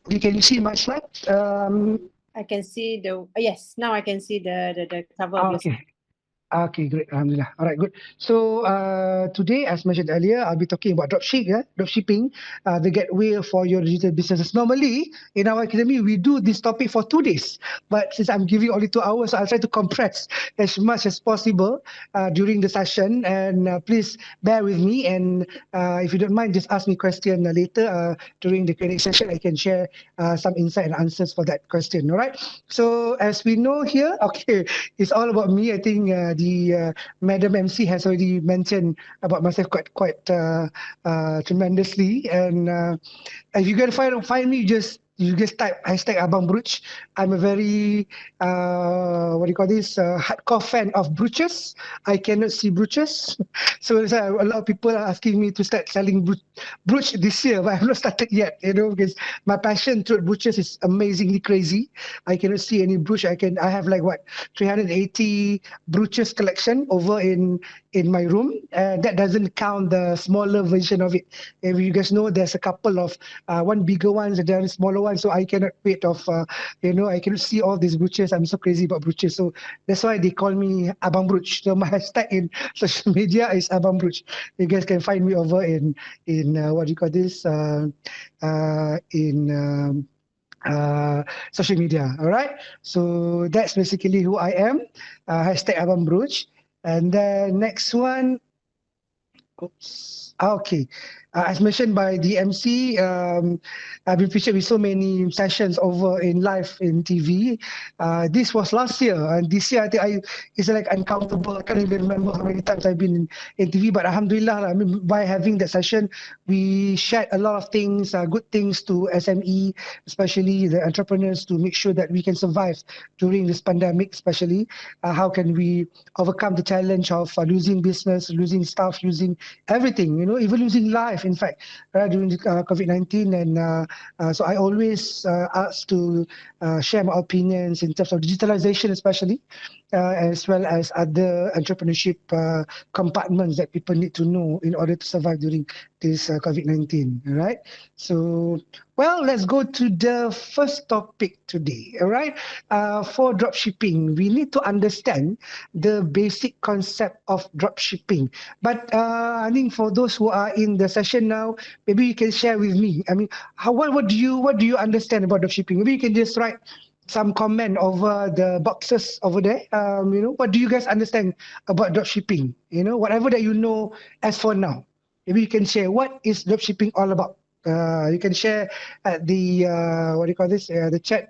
Okay, can you see my slide? I can see yes, now I can see the cover of your Okay. Okay, great. Alhamdulillah. All right, good. So today, as mentioned earlier, I'll be talking about dropshipping, the gateway for your digital businesses. Normally, in our academy, we do this topic for 2 days. But since I'm giving only 2 hours, I'll try to compress as much as possible during the session. And please bear with me. And if you don't mind, just ask me question later during the Q&A session. I can share some insight and answers for that question. All right. So as we know here, okay, it's all about me. I think the Madam MC has already mentioned about myself tremendously. And if you can find me, you just type hashtag Abang Bruch. I'm a very what do you call this hardcore fan of brooches. I cannot see brooches, so a lot of people are asking me to start selling brooch this year, but I have not started yet. Because my passion toward brooches is amazingly crazy. I cannot see any brooch. I have like what 380 brooches collection over in my room. That doesn't count the smaller version of it. If you guys know, there's a couple of one bigger ones and then smaller ones. So I cannot wait of I cannot see all these brooches. I'm so crazy about brooches. So that's why they call me Abang Bruch. So my hashtag in social media is Abang Bruch. You guys can find me over in what do you call this in social media. All right. So that's basically who I am. Hashtag Abang Bruch. And then next one. Oops. Okay. As mentioned by the MC, I've been featured with so many sessions over in live in TV. This was last year, and this year I think it's like uncountable. I can't even remember how many times I've been in TV. But Alhamdulillah, I mean, by having that session, we shared a lot of things, good things to SME, especially the entrepreneurs, to make sure that we can survive during this pandemic. Especially, how can we overcome the challenge of losing business, losing staff, losing everything. Even losing life. In fact, during the COVID-19, and so I always ask to share my opinions in terms of digitalization, especially, as well as other entrepreneurship compartments that people need to know in order to survive during this COVID-19. All right. So, well, let's go to the first topic today. All right. For dropshipping, we need to understand the basic concept of dropshipping. But I think for those who are in the session now, maybe you can share with me. I mean, what do you understand about dropshipping? Maybe you can just write some comment over the boxes over there. What do you guys understand about dropshipping? Whatever that you know as for now. Maybe you can share what is dropshipping all about. You can share at the what do you call this? The chat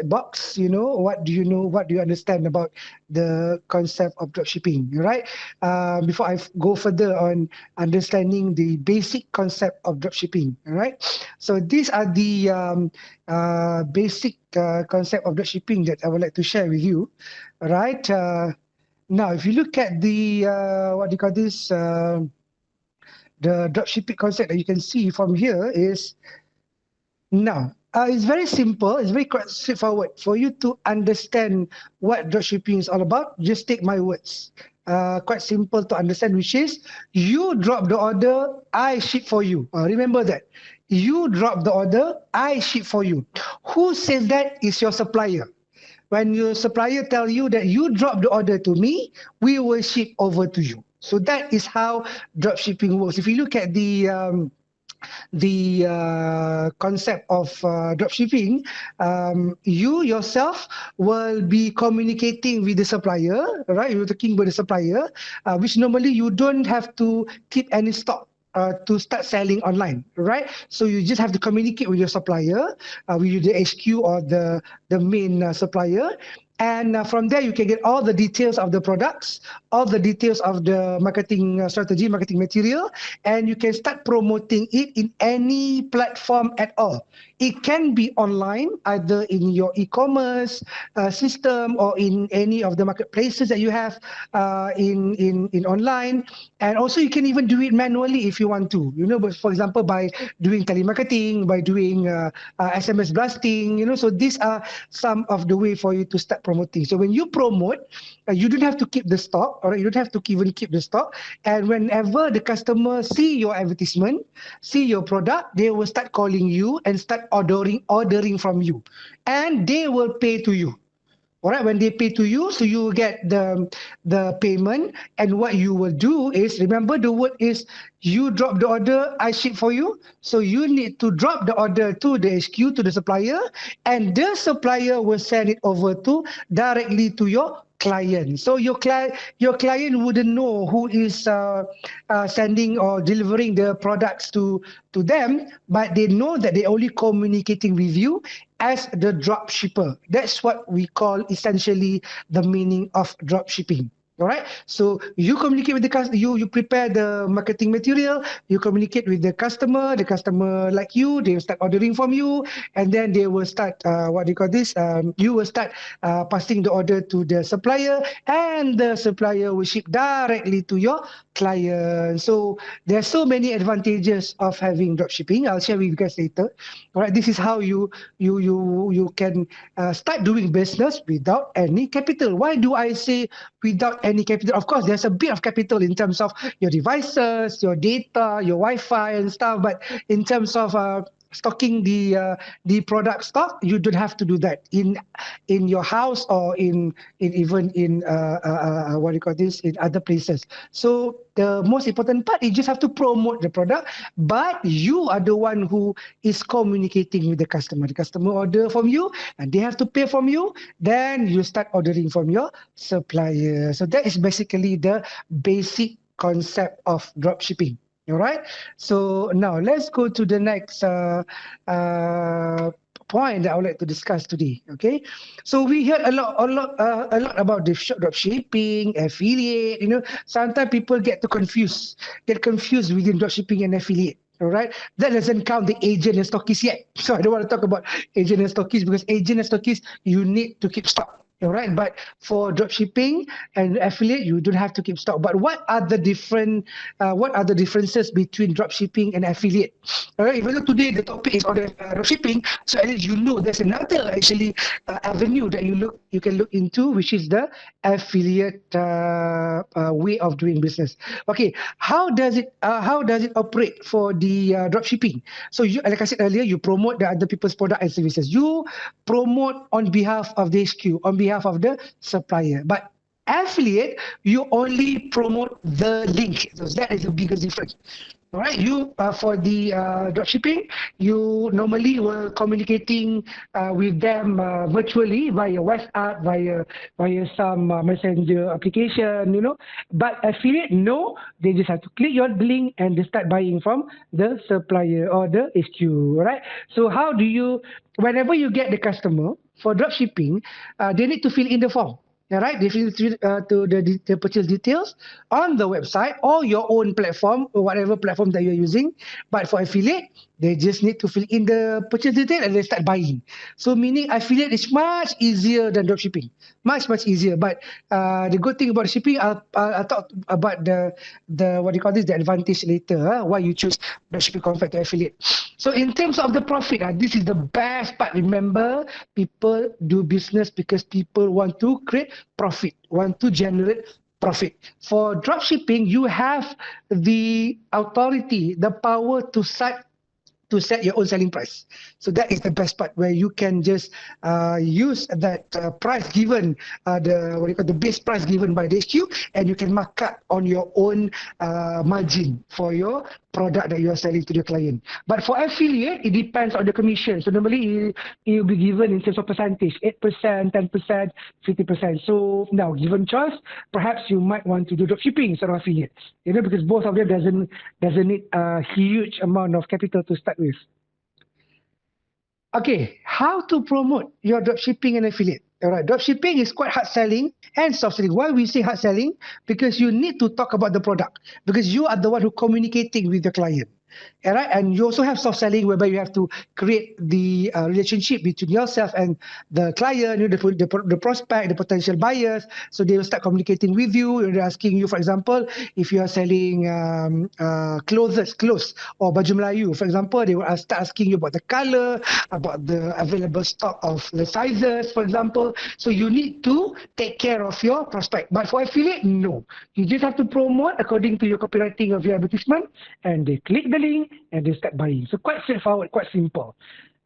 box. What do you know? What do you understand about the concept of dropshipping? Right. Before I go further on understanding the basic concept of dropshipping. All right. So these are the basic concept of dropshipping that I would like to share with you. All right. Now, if you look at the what do you call this? The dropshipping concept that you can see from here is now. It's very simple. It's very quite straightforward. For you to understand what dropshipping is all about, just take my words. Quite simple to understand, which is you drop the order, I ship for you. Remember that. You drop the order, I ship for you. Who says that is your supplier. When your supplier tell you that you drop the order to me, we will ship over to you. So that is how dropshipping works. If you look at the concept of dropshipping, you yourself will be communicating with the supplier, right? You're talking with the supplier, which normally you don't have to keep any stock. To start selling online, right? So you just have to communicate with your supplier, with the HQ or the main supplier. And from there, you can get all the details of the products, all the details of the marketing strategy, marketing material, and you can start promoting it in any platform at all. It can be online, either in your e-commerce system or in any of the marketplaces that you have in online. And also, you can even do it manually if you want to. But for example, by doing telemarketing, by doing SMS blasting. So these are some of the way for you to start promoting. So when you promote, you don't have to keep the stock, or you don't have to even keep the stock. And whenever the customer see your advertisement, see your product, they will start calling you and start ordering from you, and they will pay to you. All right, when they pay to you, so you will get the payment, and what you will do is, remember the word is, you drop the order, I ship for you. So you need to drop the order to the HQ, to the supplier, and the supplier will send it over to directly to your client. So your client wouldn't know who is sending or delivering the products to them, but they know that they only communicating with you as the drop shipper. That's what we call essentially the meaning of drop shipping. All right. So you communicate with the customer, you prepare the marketing material, you communicate with the customer like you, they will start ordering from you, and then they will start what do you call this? You will start passing the order to the supplier, and the supplier will ship directly to your client. So there's so many advantages of having drop shipping. I'll share with you guys later. All right. This is how you can start doing business without any capital. Why do I say without any capital? Of course, there's a bit of capital in terms of your devices, your data, your Wi-Fi and stuff. But in terms of stocking the product stock, you don't have to do that in your house, or in even in what do you call this, in other places. So the most important part, you just have to promote the product, but you are the one who is communicating with the customer. The customer order from you, and they have to pay from you. Then you start ordering from your supplier. So that is basically the basic concept of drop shipping. All right. So now let's go to the next point that I would like to discuss today. Okay. So we heard a lot about the drop shipping, affiliate. Sometimes people get confused within drop shipping and affiliate. All right. That doesn't count the agent and stockist yet. So I don't want to talk about agent and stockist, because agent and stockist, you need to keep stock. All right. But for drop shipping and affiliate, you don't have to keep stock. But what are the differences between drop shipping and affiliate? All right. Even though today the topic is on the drop shipping, so at least there's another actually avenue that you can look into, which is the affiliate way of doing business. Okay. How does it operate for the drop shipping? So you, like I said earlier, you promote the other people's product and services. You promote on behalf of the HQ, on behalf of the supplier. But affiliate, you only promote the link. So that is the biggest difference. All right, you for the dropshipping, you normally were communicating with them virtually via WhatsApp, via some messenger application, But affiliate, no, they just have to click your link and they start buying from the supplier or the HQ. Right. So how do you, whenever you get the customer for dropshipping, they need to fill in the form. Yeah, right. They fill to the purchase details on the website or your own platform, or whatever platform that you're using. But for affiliate, they just need to fill in the purchase detail and they start buying. So meaning affiliate is much easier than dropshipping, much easier. But the good thing about shipping, I'll talk about the what do you call this, the advantage later. Why you choose dropshipping compared to affiliate. So in terms of the profit, this is the best part. Remember, people do business because people want to create profit, want to generate profit. For dropshipping, you have the authority, the power to set your own selling price. So that is the best part, where you can just use that price given, the base price given by the HQ, and you can mark up on your own margin for your product that you are selling to the client. But for affiliate, it depends on the commission. So normally it will be given in terms of percentage, 8%, 10%, 50%. So now, given choice, perhaps you might want to do dropshipping instead of affiliate, because both of them doesn't need a huge amount of capital to start with. Okay, how to promote your dropshipping and affiliate? All right, dropshipping is quite hard selling and soft selling. Why we say hard selling? Because you need to talk about the product, because you are the one who communicating with the client. All right, and you also have soft selling whereby you have to create the relationship between yourself and the client, the prospect, the potential buyers. So they will start communicating with you. They're asking you, for example, if you are selling clothes or baju Melayu, for example, they will start asking you about the color, about the available stock of the sizes, for example. So you need to take care of your prospect. But for affiliate, no. You just have to promote according to your copywriting of your advertisement, and they click the link and they start buying. So quite straightforward, quite simple.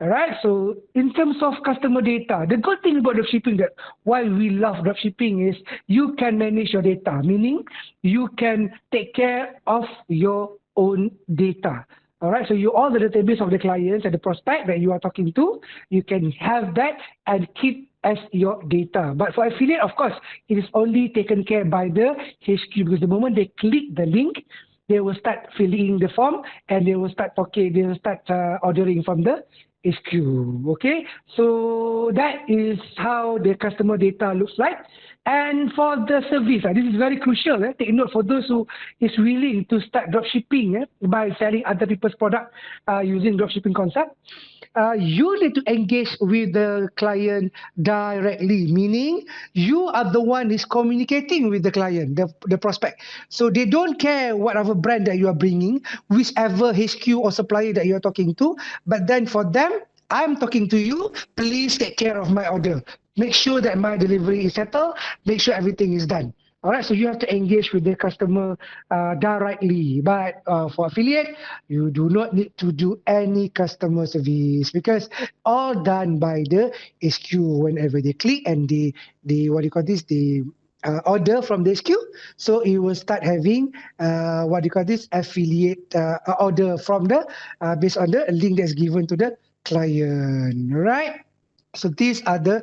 All right. So in terms of customer data, the good thing about dropshipping, that why we love dropshipping, is you can manage your data, meaning you can take care of your own data. All right. So you all the database of the clients and the prospect that you are talking to, you can have that and keep as your data. But for affiliate, of course, it is only taken care by the HQ, because the moment they click the link, they will start filling the form and they will start ordering from the HQ. Okay, so that is how the customer data looks like. And for the service, this is very crucial. Take note for those who is willing to start dropshipping by selling other people's product using dropshipping concept. You need to engage with the client directly, meaning you are the one is communicating with the client, the prospect. So they don't care whatever brand that you are bringing, whichever HQ or supplier that you are talking to, but then for them, I'm talking to you, please take care of my order. Make sure that my delivery is settled, make sure everything is done. All right, so you have to engage with the customer directly. But for affiliate, you do not need to do any customer service, because all done by the HQ. Whenever they click and they what do you call this? They order from the HQ, so it will start having what do you call this? Affiliate order from the based on the link that's given to the client, right? So these are the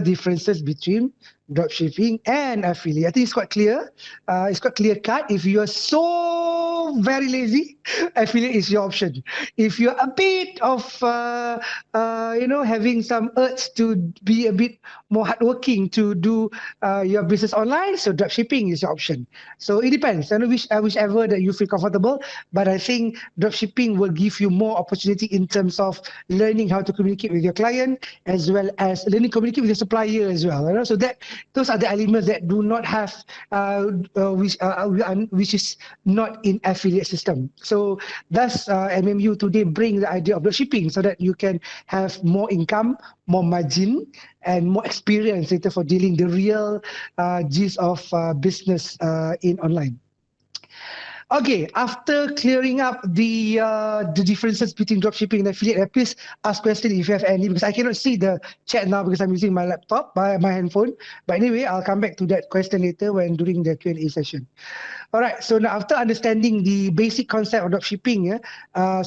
differences between dropshipping and affiliate. I think it's quite clear. It's quite clear cut. If you are so very lazy, affiliate is your option. If you're a bit of having some urge to be a bit more hardworking to do your business online, so dropshipping is your option. So it depends. I know whichever that you feel comfortable. But I think dropshipping will give you more opportunity in terms of learning how to communicate with your client, as well as learning communicate with your supplier as well. So that those are the elements that do not have which is not in affiliate system. So thus MMU today bring the idea of dropshipping so that you can have more income, more margin, and more experience later for dealing the real gist of business in online. Okay, after clearing up the differences between dropshipping and affiliate, please ask questions if you have any, because I cannot see the chat now because I'm using my laptop, my handphone. But anyway, I'll come back to that question later when during the Q&A session. All right, so now after understanding the basic concept of dropshipping,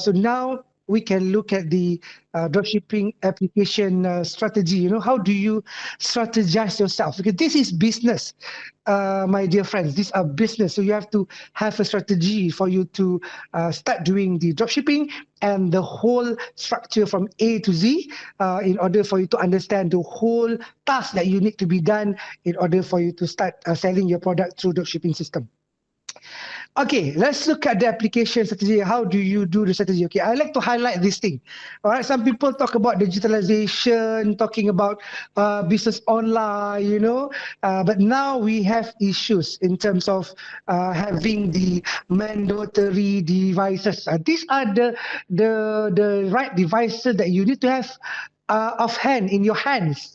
so now we can look at the dropshipping application strategy. How do you strategize yourself? Because this is business, my dear friends. These are business. So you have to have a strategy for you to start doing the dropshipping and the whole structure from A to Z in order for you to understand the whole task that you need to be done in order for you to start selling your product through dropshipping system. Okay, let's look at the application strategy. How do you do the strategy? Okay, I like to highlight this thing. All right, some people talk about digitalization, talking about business online, but now we have issues in terms of having the mandatory devices. These are the right devices that you need to have offhand in your hands,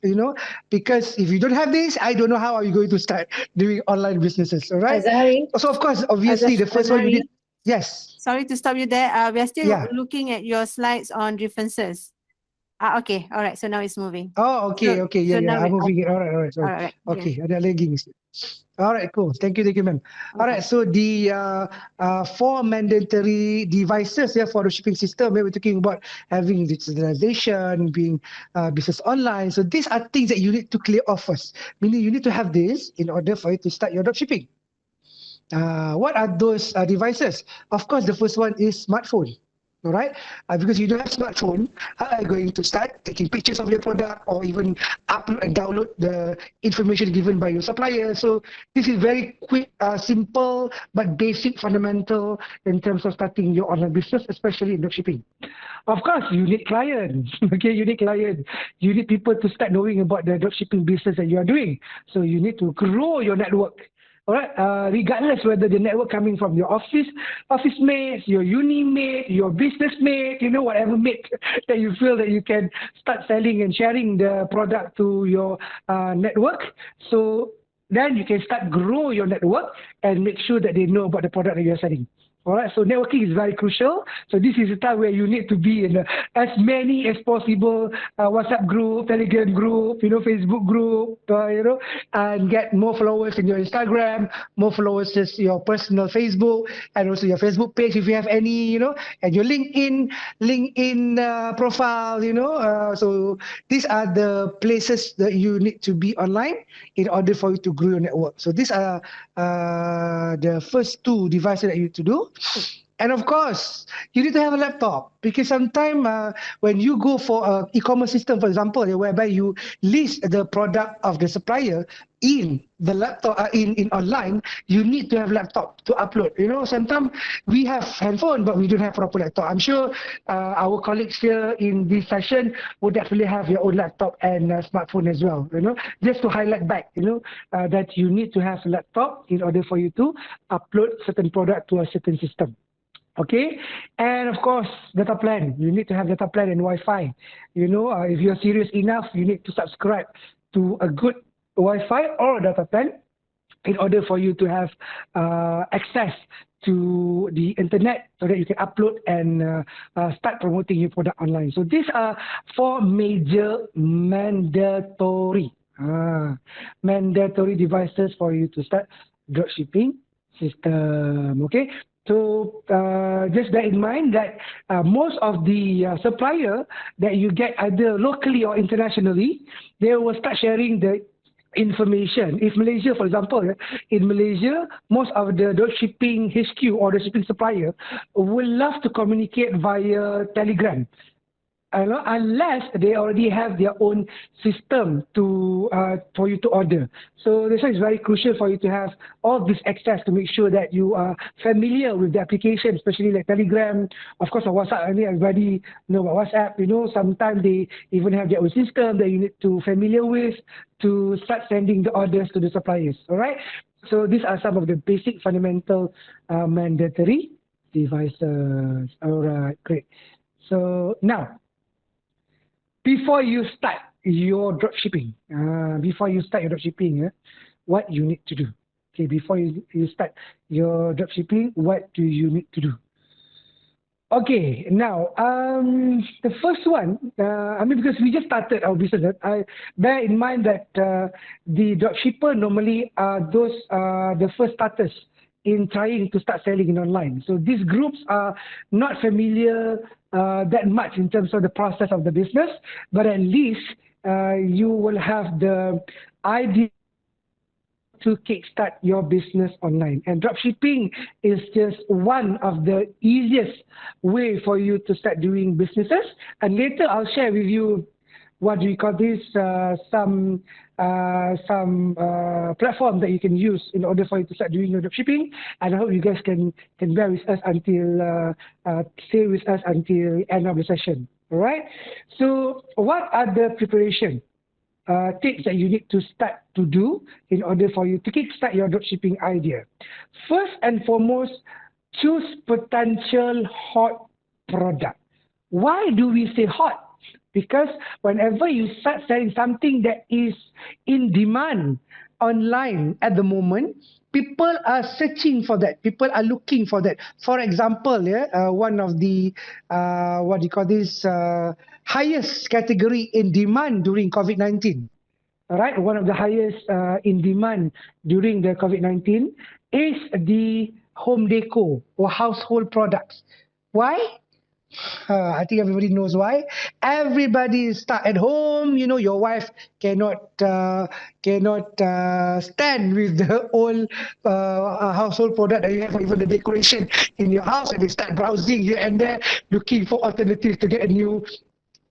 because if you don't have this, I don't know how are you going to start doing online businesses. All right. Azharee, So of course, obviously, the first one you Azharee, need. Yes. sorry to stop you there. We are still Yeah. looking at your slides on differences. Okay, all right. So now it's moving. Oh, okay, So- okay, so yeah. now I'm we- moving it. All right. Sorry. All right. Okay, ada lagging. All right, cool. Thank you, ma'am. All right, so the four mandatory devices for the shipping system, we were talking about having digitalization, being business online. So these are things that you need to clear off first. Meaning you need to have this in order for you to start your dropshipping. What are those devices? Of course, the first one is smartphone. All right, because you don't have smartphone, how are you going to start taking pictures of your product or even upload and download the information given by your supplier? So this is very quick, simple, but basic, fundamental in terms of starting your online business, especially in dropshipping. Of course, you need clients. Okay, you need clients. You need people to start knowing about the dropshipping business that you are doing. So you need to grow your network. All right, regardless whether the network coming from your office mates, your uni mate, your business mate, whatever mate that you feel that you can start selling and sharing the product to your network. So then you can start grow your network and make sure that they know about the product that you're selling. All right, so networking is very crucial. So this is the time where you need to be in as many as possible WhatsApp group, Telegram group, Facebook group, and get more followers in your Instagram, more followers in your personal Facebook, and also your Facebook page if you have any, and your LinkedIn profile, So these are the places that you need to be online in order for you to grow your network. So these are the first two devices that you need to do. And of course, you need to have a laptop because sometimes when you go for an e-commerce system, for example, whereby you list the product of the supplier in the laptop, in online, you need to have laptop to upload. Sometimes we have handphone, but we don't have proper laptop. I'm sure our colleagues here in this session would definitely have your own laptop and smartphone as well. Just to highlight back, that you need to have a laptop in order for you to upload certain product to a certain system. Okay, and of course, data plan. You need to have data plan and Wi-Fi. If you're serious enough, you need to subscribe to a good Wi-Fi or data plan in order for you to have access to the internet so that you can upload and start promoting your product online. So these are four major mandatory devices for you to start dropshipping system. Okay, so just bear in mind that most of the supplier that you get either locally or internationally, they will start sharing the information. If Malaysia, for example, in Malaysia, most of the dropshipping HQ or the shipping supplier will love to communicate via Telegram. Unless they already have their own system to for you to order. So this is very crucial for you to have all this access to make sure that you are familiar with the application, especially like Telegram, of course, on WhatsApp. I mean, everybody know about WhatsApp. Sometimes they even have their own system that you need to familiar with to start sending the orders to the suppliers. All right. So these are some of the basic fundamental mandatory devices. All right, great. So now, before you start your dropshipping, what you need to do? Okay, before you start your dropshipping, what do you need to do? Okay, now the first one, because we just started our business, I bear in mind that the dropshipper normally are those the first starters in trying to start selling in online. So these groups are not familiar that much in terms of the process of the business, but at least you will have the idea to kickstart your business online. And dropshipping is just one of the easiest way for you to start doing businesses. And later I'll share with you what do we call this, some platform that you can use in order for you to start doing your dropshipping. And I hope you guys can bear with us until, stay with us until end of the session. All right. So what are the preparation tips that you need to start to do in order for you to kickstart your dropshipping idea? First and foremost, choose potential hot product. Why do we say hot? Because whenever you start selling something that is in demand online at the moment, people are searching for that. People are looking for that. For example, one of the what do you call this highest category in demand during COVID-19. All right, one of the highest in demand during the COVID-19 is the home decor or household products. Why? I think everybody knows why. Everybody is stuck at home. You know, your wife cannot stand with the old household product that you have, or even the decoration in your house, and they start browsing here and there, looking for alternatives to get a new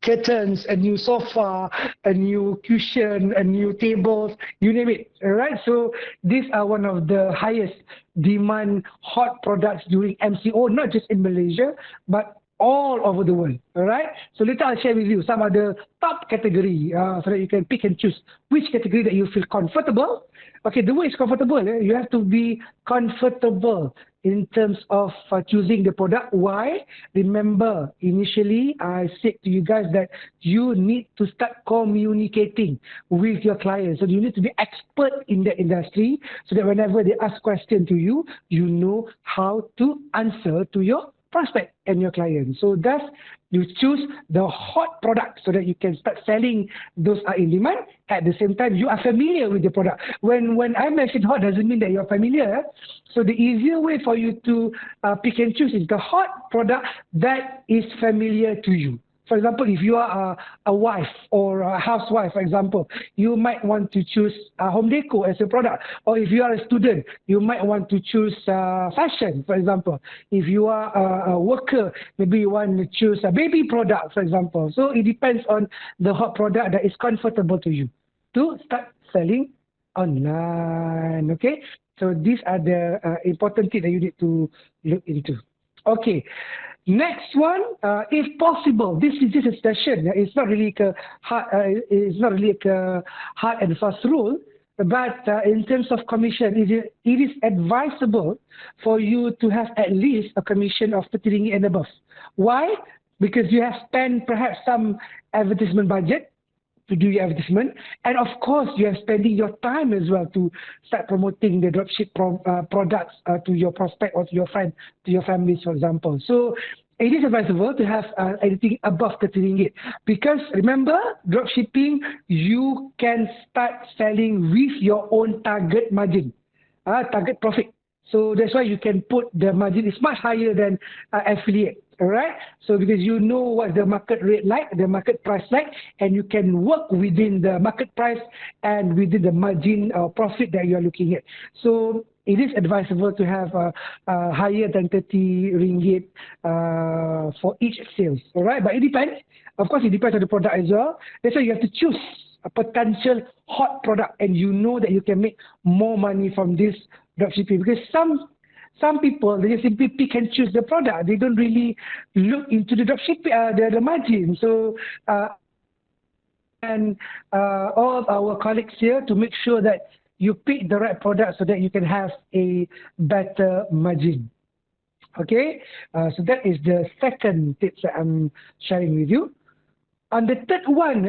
curtains, a new sofa, a new cushion, a new tables, you name it. All right. So these are one of the highest demand hot products during MCO, not just in Malaysia, but all over the world. All right. So later I'll share with you some of the top category so that you can pick and choose which category that you feel comfortable. Okay, the word is comfortable. You have to be comfortable in terms of choosing the product. Why? Remember, initially I said to you guys that you need to start communicating with your clients. So you need to be expert in the industry so that whenever they ask question to you, you know how to answer to your prospect and your client. So thus, you choose the hot product so that you can start selling those are in demand. At the same time, you are familiar with the product. When I mention hot, doesn't mean that you're familiar. So the easier way for you to pick and choose is the hot product that is familiar to you. For example, if you are a wife or a housewife, for example, you might want to choose home decor as a product. Or if you are a student, you might want to choose fashion, for example. If you are a worker, maybe you want to choose a baby product, for example. So it depends on the hot product that is comfortable to you to start selling online. Okay, so these are the important things that you need to look into. Okay, next one, if possible, this is just a suggestion. It's not really a hard, it's not really a hard and fast rule. But in terms of commission, it is advisable for you to have at least a commission of 30 ringgit and above. Why? Because you have spent perhaps some advertisement budget to do your advertisement, and of course you are spending your time as well to start promoting the dropship products to your prospect or to your friend, to your families, for example. So it is advisable to have anything above 30 ringgit, because remember, dropshipping, you can start selling with your own target margin, target profit. So that's why you can put the margin is much higher than affiliate. All right. So because you know what the market rate like, the market price like, and you can work within the market price and within the margin or profit that you are looking at. So it is advisable to have higher than 30 ringgit for each sales. All right. But it depends. Of course, it depends on the product as well. That's why you have to choose a potential hot product, and you know that you can make more money from this dropshipping, because some people, they just simply pick and choose the product. They don't really look into the dropshipping, the margin. So all of our colleagues here to make sure that you pick the right product so that you can have a better margin. Okay, so that is the second tips that I'm sharing with you. And the third one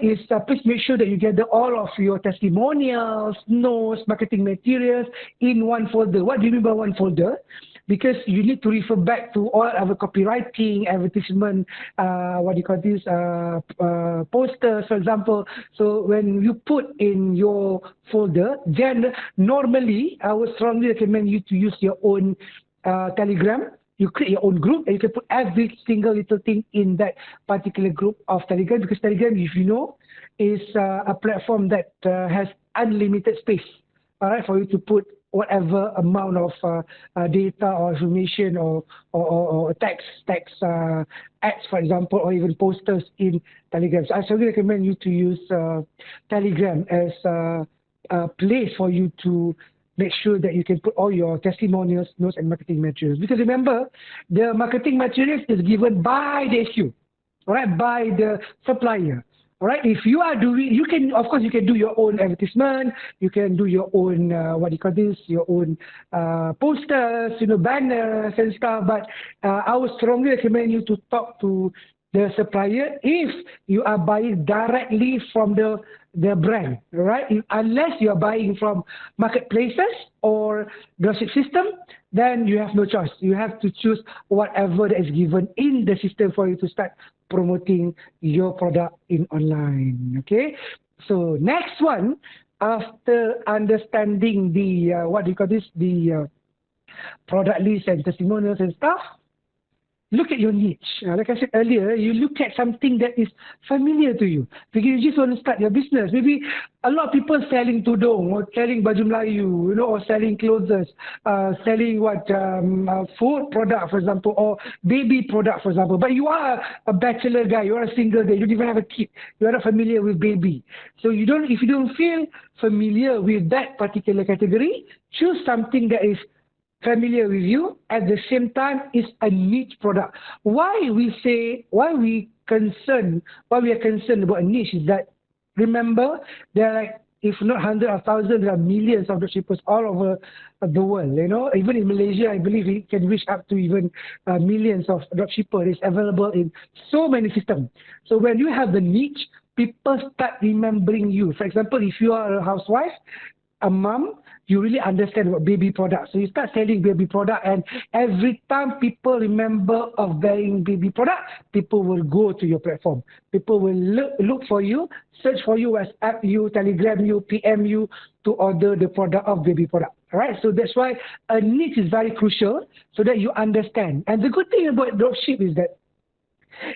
is please make sure that you gather all of your testimonials, notes, marketing materials in one folder. What do you mean by one folder? Because you need to refer back to all our copywriting, advertisement, posters, for example. So when you put in your folder, then normally I would strongly recommend you to use your own Telegram. You create your own group, and you can put every single little thing in that particular group of Telegram, because Telegram, if you know, is a platform that has unlimited space, all right, for you to put whatever amount of data or information or text ads, for example, or even posters in Telegram. So I strongly recommend you to use Telegram as a place for you to make sure that you can put all your testimonials, notes, and marketing materials. Because remember, the marketing materials is given by the SQ, all right, by the supplier. All right, if you are doing, you can, of course, you can do your own advertisement, you can do your own, your own posters, banners and stuff. But I would strongly recommend you to talk to the supplier if you are buying directly from the brand, right? Unless you are buying from marketplaces or dropship system, then you have no choice. You have to choose whatever that is given in the system for you to start promoting your product in online. Okay, so next one, after understanding the the product list and testimonials and stuff, look at your niche. Like I said earlier, you look at something that is familiar to you. Because you just want to start your business. Maybe a lot of people selling tudung or selling baju Melayu, or selling clothes, selling food product, for example, or baby product, for example. But you are a bachelor guy, you are a single guy, you don't even have a kid, you are not familiar with baby. So if you don't feel familiar with that particular category, choose something that is familiar with you, at the same time is a niche product. Why we are concerned about a niche is that, remember, there are like, if not hundreds of thousands, there are millions of dropshippers all over the world. Even in Malaysia, I believe it can reach up to even millions of dropshippers. It's available in so many systems. So when you have the niche, people start remembering you. For example, if you are a housewife, a mom, you really understand about baby products. So you start selling baby product, and every time people remember of buying baby product, people will go to your platform. People will look for you, search for you, WhatsApp you, Telegram you, PM you to order the product of baby product. All right. So that's why a niche is very crucial, so that you understand. And the good thing about dropship is that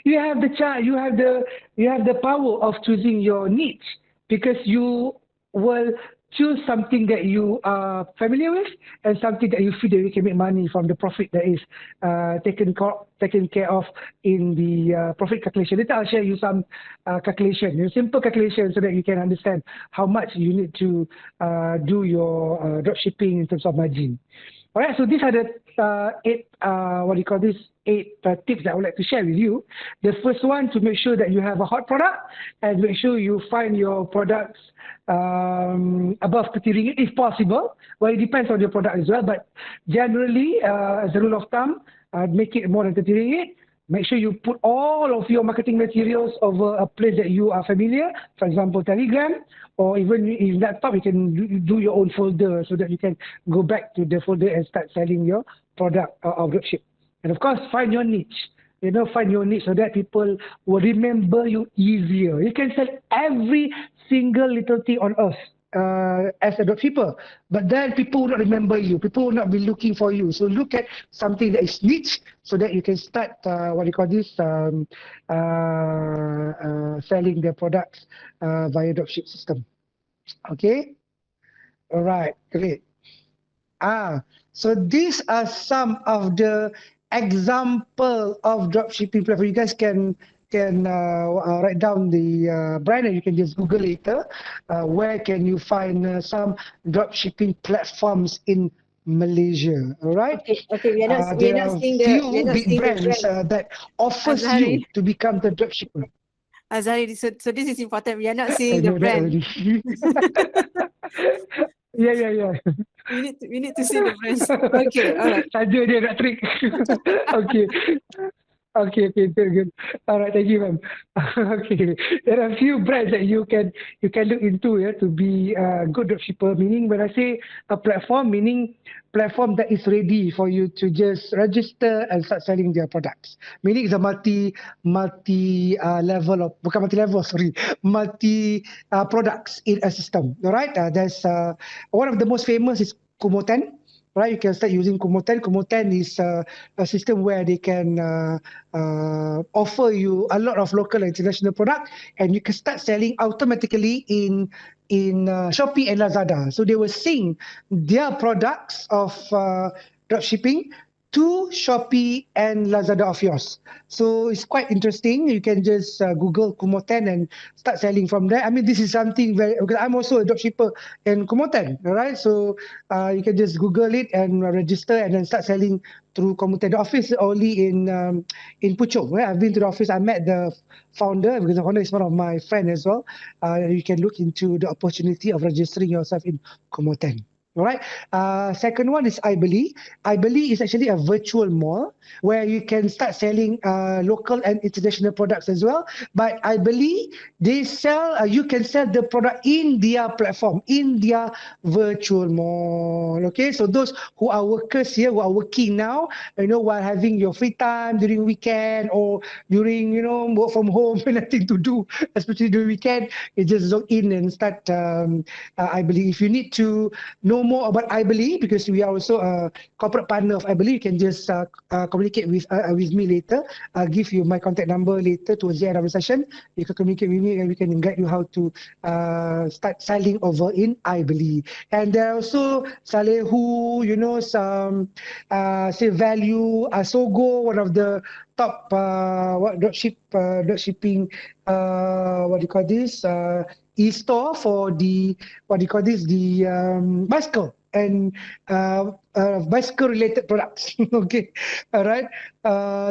you have the power of choosing your niche, because you will choose something that you are familiar with and something that you feel that you can make money from the profit that is taken care of in the profit calculation. Later I'll share you some calculation, simple calculation, so that you can understand how much you need to do your drop shipping in terms of margin. All right, so these are the eight tips that I would like to share with you. The first one, to make sure that you have a hot product, and make sure you find your products above 30 ringgit if possible. Well, it depends on your product as well, but generally, as a rule of thumb, make it more than 30 ringgit. Make sure you put all of your marketing materials over a place that you are familiar, for example, Telegram, or even in laptop, you can do your own folder, so that you can go back to the folder and start selling your product of dropship. And of course, find your niche. Find your niche, so that people will remember you easier. You can sell every single little thing on earth as a dropshipper, but then people will not remember you. People will not be looking for you. So look at something that is niche, so that you can start selling their products via dropship system. Okay. All right. Great. So these are some of the example of dropshipping platform. You guys can write down the brand, and you can just Google later. Where can you find some dropshipping platforms in Malaysia? All right. Okay. We are not There are seeing few big brands brand. that offers Azharee. you to become the dropshipper. Azharee, so this is important. We are not I seeing the know that brand. already. Yeah. We need to see the brands. Okay, all right. Saja dia nak trick. Okay. Okay, good. All right, thank you, ma'am. Okay, there are a few brands that you can look into to be a good dropshipper. Meaning, when I say a platform, meaning platform that is ready for you to just register and start selling their products. Meaning, it's a multi level of multi products in a system. All right, there's one of the most famous is Kumo10. Right, you can start using Kumo10. Kumo10 is a system where they can offer you a lot of local and international product, and you can start selling automatically in Shopee and Lazada. So they will sync their products of dropshipping to Shopee and Lazada of yours. So it's quite interesting. You can just Google Kumo10 and start selling from there. I mean, this is something very, because I'm also a dropshipper in Kumo10, all right? So you can just Google it and register, and then start selling through Kumo10. The office is only in Puchong. Right? I've been to the office. I met the founder, because the founder is one of my friends as well. You can look into the opportunity of registering yourself in Kumo10. All right. Second one is iBeli. iBeli is actually a virtual mall where you can start selling local and international products as well. But iBeli, they sell. You can sell the product in their platform, in their virtual mall. Okay. So those who are workers here, who are working now, while having your free time during weekend or during work from home, nothing to do, especially during weekend, you just log in and start. iBeli. If you need to know know more about iBelieve, because we are also a corporate partner of iBelieve, you can just communicate with me later. I'll give you my contact number later towards the end of the session. You can communicate with me and we can guide you how to start selling over in iBelieve. And there are also Salehu, you know, some say Value, Sogo, one of the top dropshipping what do you call this e-store for the bicycle and bicycle related products. Okay, all right.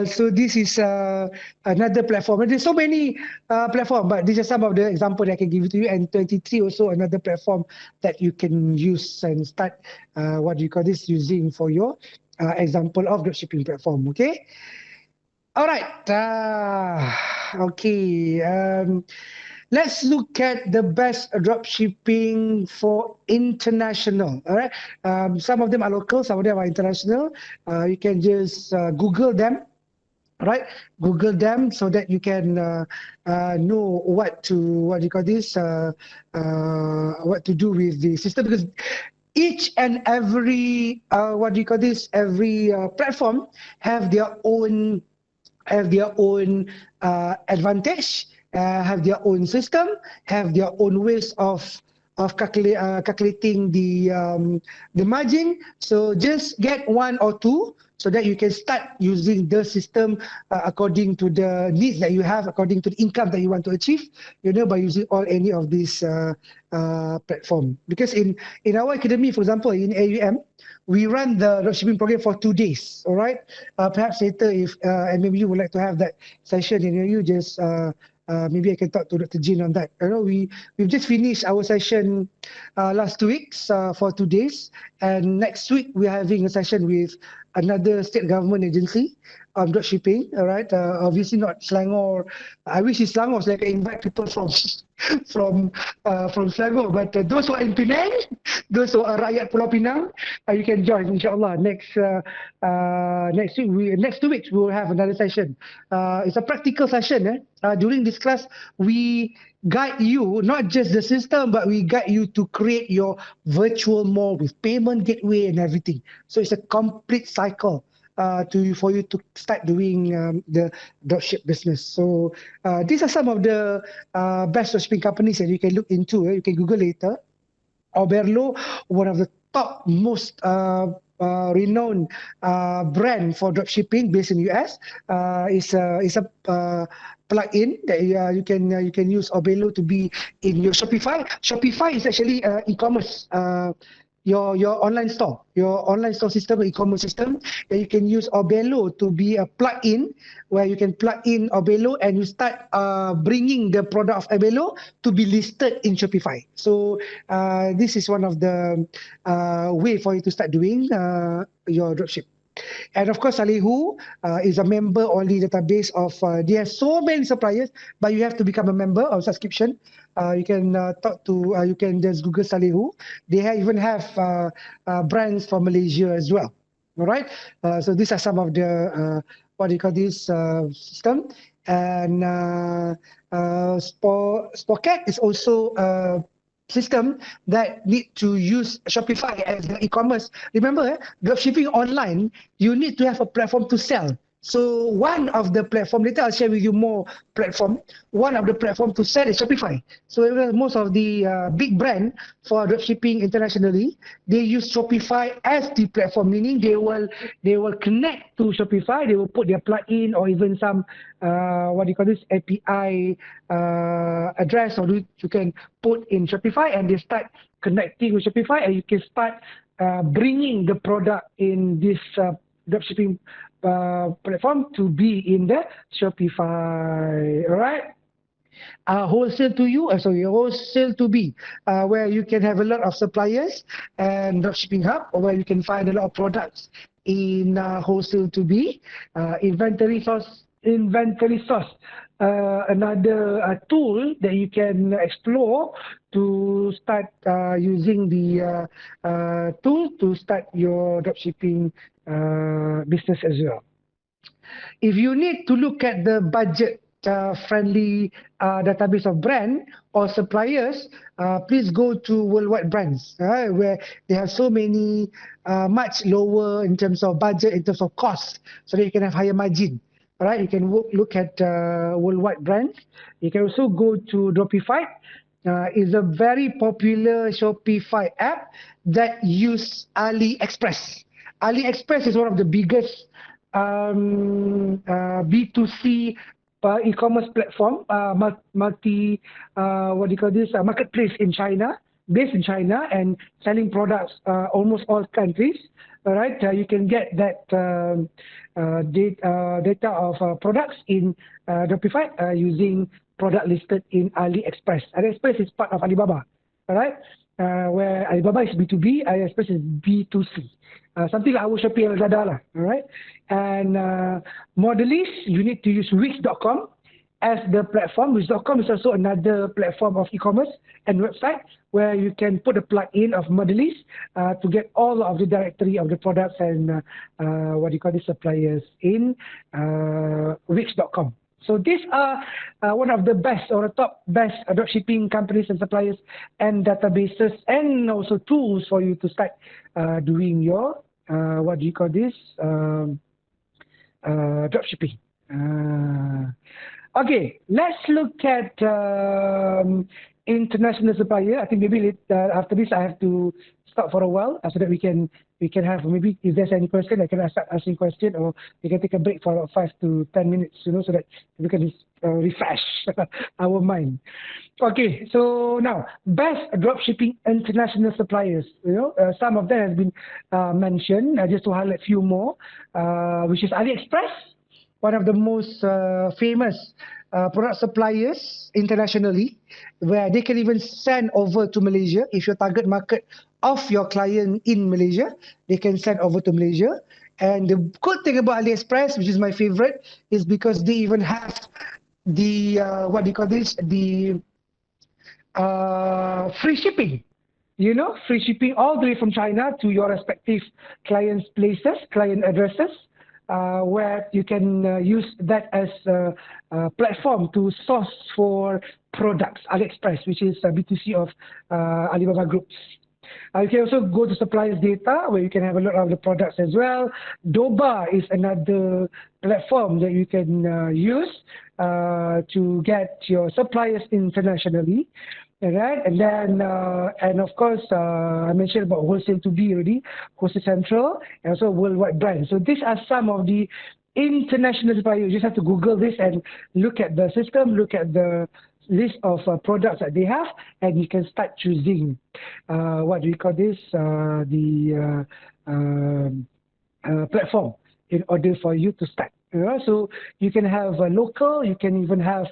So this is another platform, and there's so many platform, but these are some of the example that I can give to you. And 23 also another platform that you can use and start using for your example of dropshipping platform. Okay. All right. Okay. Let's look at the best dropshipping for international. All right. Some of them are local, some of them are international. You can just Google them. Right, Google them so that you can know what to do with the system, because each and every every platform have their own advantage, have their own system, have their own ways of calculating the margin. So just get one or two so that you can start using the system according to the needs that you have, according to the income that you want to achieve, by using any of these platform. Because in our academy, for example, in AUM, we run the dropshipping program for 2 days. All right. Perhaps later, if and maybe you would like to have that session, you just maybe I can talk to Dr. Jin on that. We've just finished our session last 2 weeks for 2 days, and next week we're having a session with another state government agency on dropshipping. All right. Obviously not Selangor. I wish in Selangor so I can invite people from Selangor, but those who are in Penang, those who are rakyat Pulau Pinang, you can join, inshallah. Next 2 weeks we will have another session. It's a practical session. During this class, we guide you not just the system, but we guide you to create your virtual mall with payment gateway and everything. So it's a complete cycle for you to start doing the dropship business. So these are some of the best dropshipping companies that you can look into. You can Google later. Oberlo, one of the top most renowned brand for dropshipping based in US, is a plugin that you can use Oberlo to be in your Shopify. Shopify is actually e-commerce. Your online store system, e-commerce system, that you can use Oberlo to be a plug-in, where you can plug in Oberlo and you start bringing the product of Oberlo to be listed in Shopify. So this is one of the way for you to start doing your dropship. And of course, Salehu is a member-only database of, they have so many suppliers, but you have to become a member of subscription. You can you can just Google Salehu. They even have brands for Malaysia as well. All right. So these are some of the, system. And Spocket is also system that need to use Shopify as the e-commerce. Remember, dropshipping online, you need to have a platform to sell. So one of the platform, later I'll share with you more platform. One of the platform to sell is Shopify. So most of the big brand for dropshipping internationally, they use Shopify as the platform, meaning they will connect to Shopify. They will put their plugin or even some API address, or you can put in Shopify, and they start connecting with Shopify, and you can start bringing the product in this dropshipping platform to be in the Shopify. All right. Wholesale to be, where you can have a lot of suppliers, and dropshipping hub, where you can find a lot of products in wholesale to be. Inventory source, another tool that you can explore to start using the tool to start your dropshipping business as well. If you need to look at the budget friendly database of brand or suppliers, please go to Worldwide Brands, where they have so many much lower in terms of budget, in terms of cost, so that you can have higher margin. All right, you can look at Worldwide Brands. You can also go to Dropify. Is a very popular Shopify app that use AliExpress. AliExpress is one of the biggest B2C e-commerce platform, multi, what do you call this, marketplace in China, based in China and selling products almost all countries. All right, you can get that data of products in Shopify using product listed in AliExpress. AliExpress is part of Alibaba. All right, where Alibaba is B2B, AliExpress is B2C. Something like our Shopee and Lazada lah, all right? And Modelis, you need to use Wix.com as the platform. Wix.com is also another platform of e-commerce and website where you can put a plug-in of Modelis to get all of the directory of the products and what do you call the suppliers in Wix.com. So these are one of the best or the top best dropshipping companies and suppliers and databases and also tools for you to start doing your what do you call this dropshipping. Okay, let's look at international supplier. I think maybe after this I have to stop for a while so that we can have, maybe if there's any question I can start asking question, or we can take a break for 5 to 10 minutes, so that we can refresh our mind. Okay, so now best dropshipping international suppliers. Some of them have been mentioned. Just to highlight a few more, which is AliExpress, one of the most famous product suppliers internationally, where they can even send over to Malaysia. If your target market of your client in Malaysia, they can send over to Malaysia. And the good thing about AliExpress, which is my favorite, is because they even have the what do you call this, the free shipping. Free shipping all the way from China to your respective clients' places, client addresses, where you can use that as a platform to source for products. AliExpress, which is B2C of Alibaba Groups. You can also go to suppliers data where you can have a lot of the products as well. Doba is another platform that you can use to get your suppliers internationally. Right, and then and of course I mentioned about wholesale to be already, wholesale central, and also worldwide brand. So these are some of the international suppliers. You just have to Google this and look at the system, look at the list of products that they have, and you can start choosing what do you call this, the platform in order for you to start. So you can have local, you can even have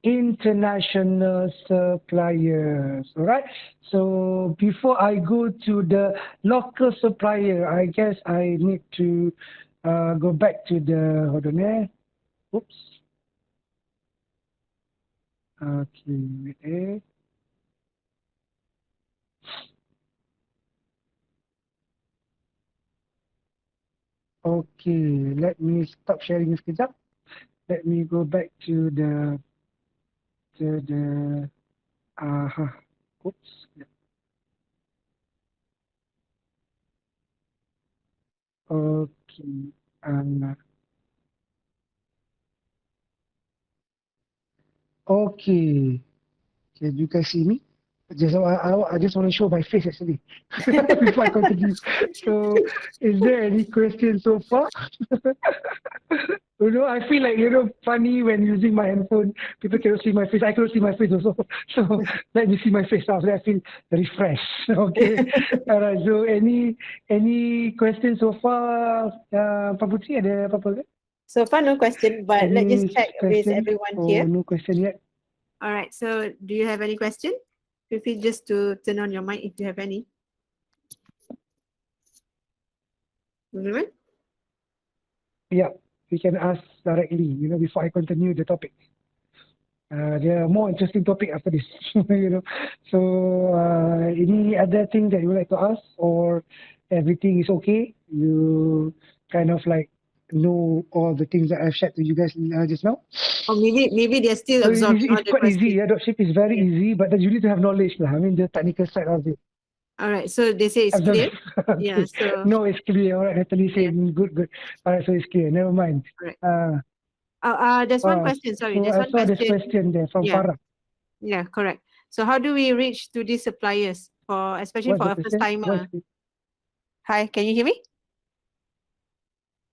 international suppliers. All right, so before I go to the local supplier, I guess I need to go back to the, hold on there. Oops. Okay, wait there. Okay, let me stop sharing sekejap. Let me go back to the oops. Okay. Okay. Can you guys see me? I just want to show my face actually before I continue. So, is there any questions so far? I feel like funny when using my handphone. People cannot see my face. I cannot see my face also. So let me see my face now. So I feel refreshed. Okay. All right. So any questions so far? Pak Putri, ada apa-apa? So far, no question, but let's just check with everyone here. No question yet. All right. So do you have any question? Feel free just to turn on your mic if you have any. Everyone? Yeah, we can ask directly, before I continue the topic. There are more interesting topic after this, So, any other thing that you would like to ask, or everything is okay? You kind of like know all the things that I've shared to you guys just now. Or maybe they're still So absorbing all it's the quite easy. questions. Yeah, dropship is very Yeah. easy, but then you need to have knowledge lah. I mean, the technical side of it. All right. So they say it's Absorb. clear. Yeah. Okay. So No, it's clear. All right, Natalie yeah. said good, good. All right, so it's clear. Never mind. All right. Uh, There's one question. Sorry, so there's I one saw this question. question there from Yeah. Farah. Yeah. Correct. So how do we reach to these suppliers for, especially What's for the a first question? timer? Hi, can you hear me,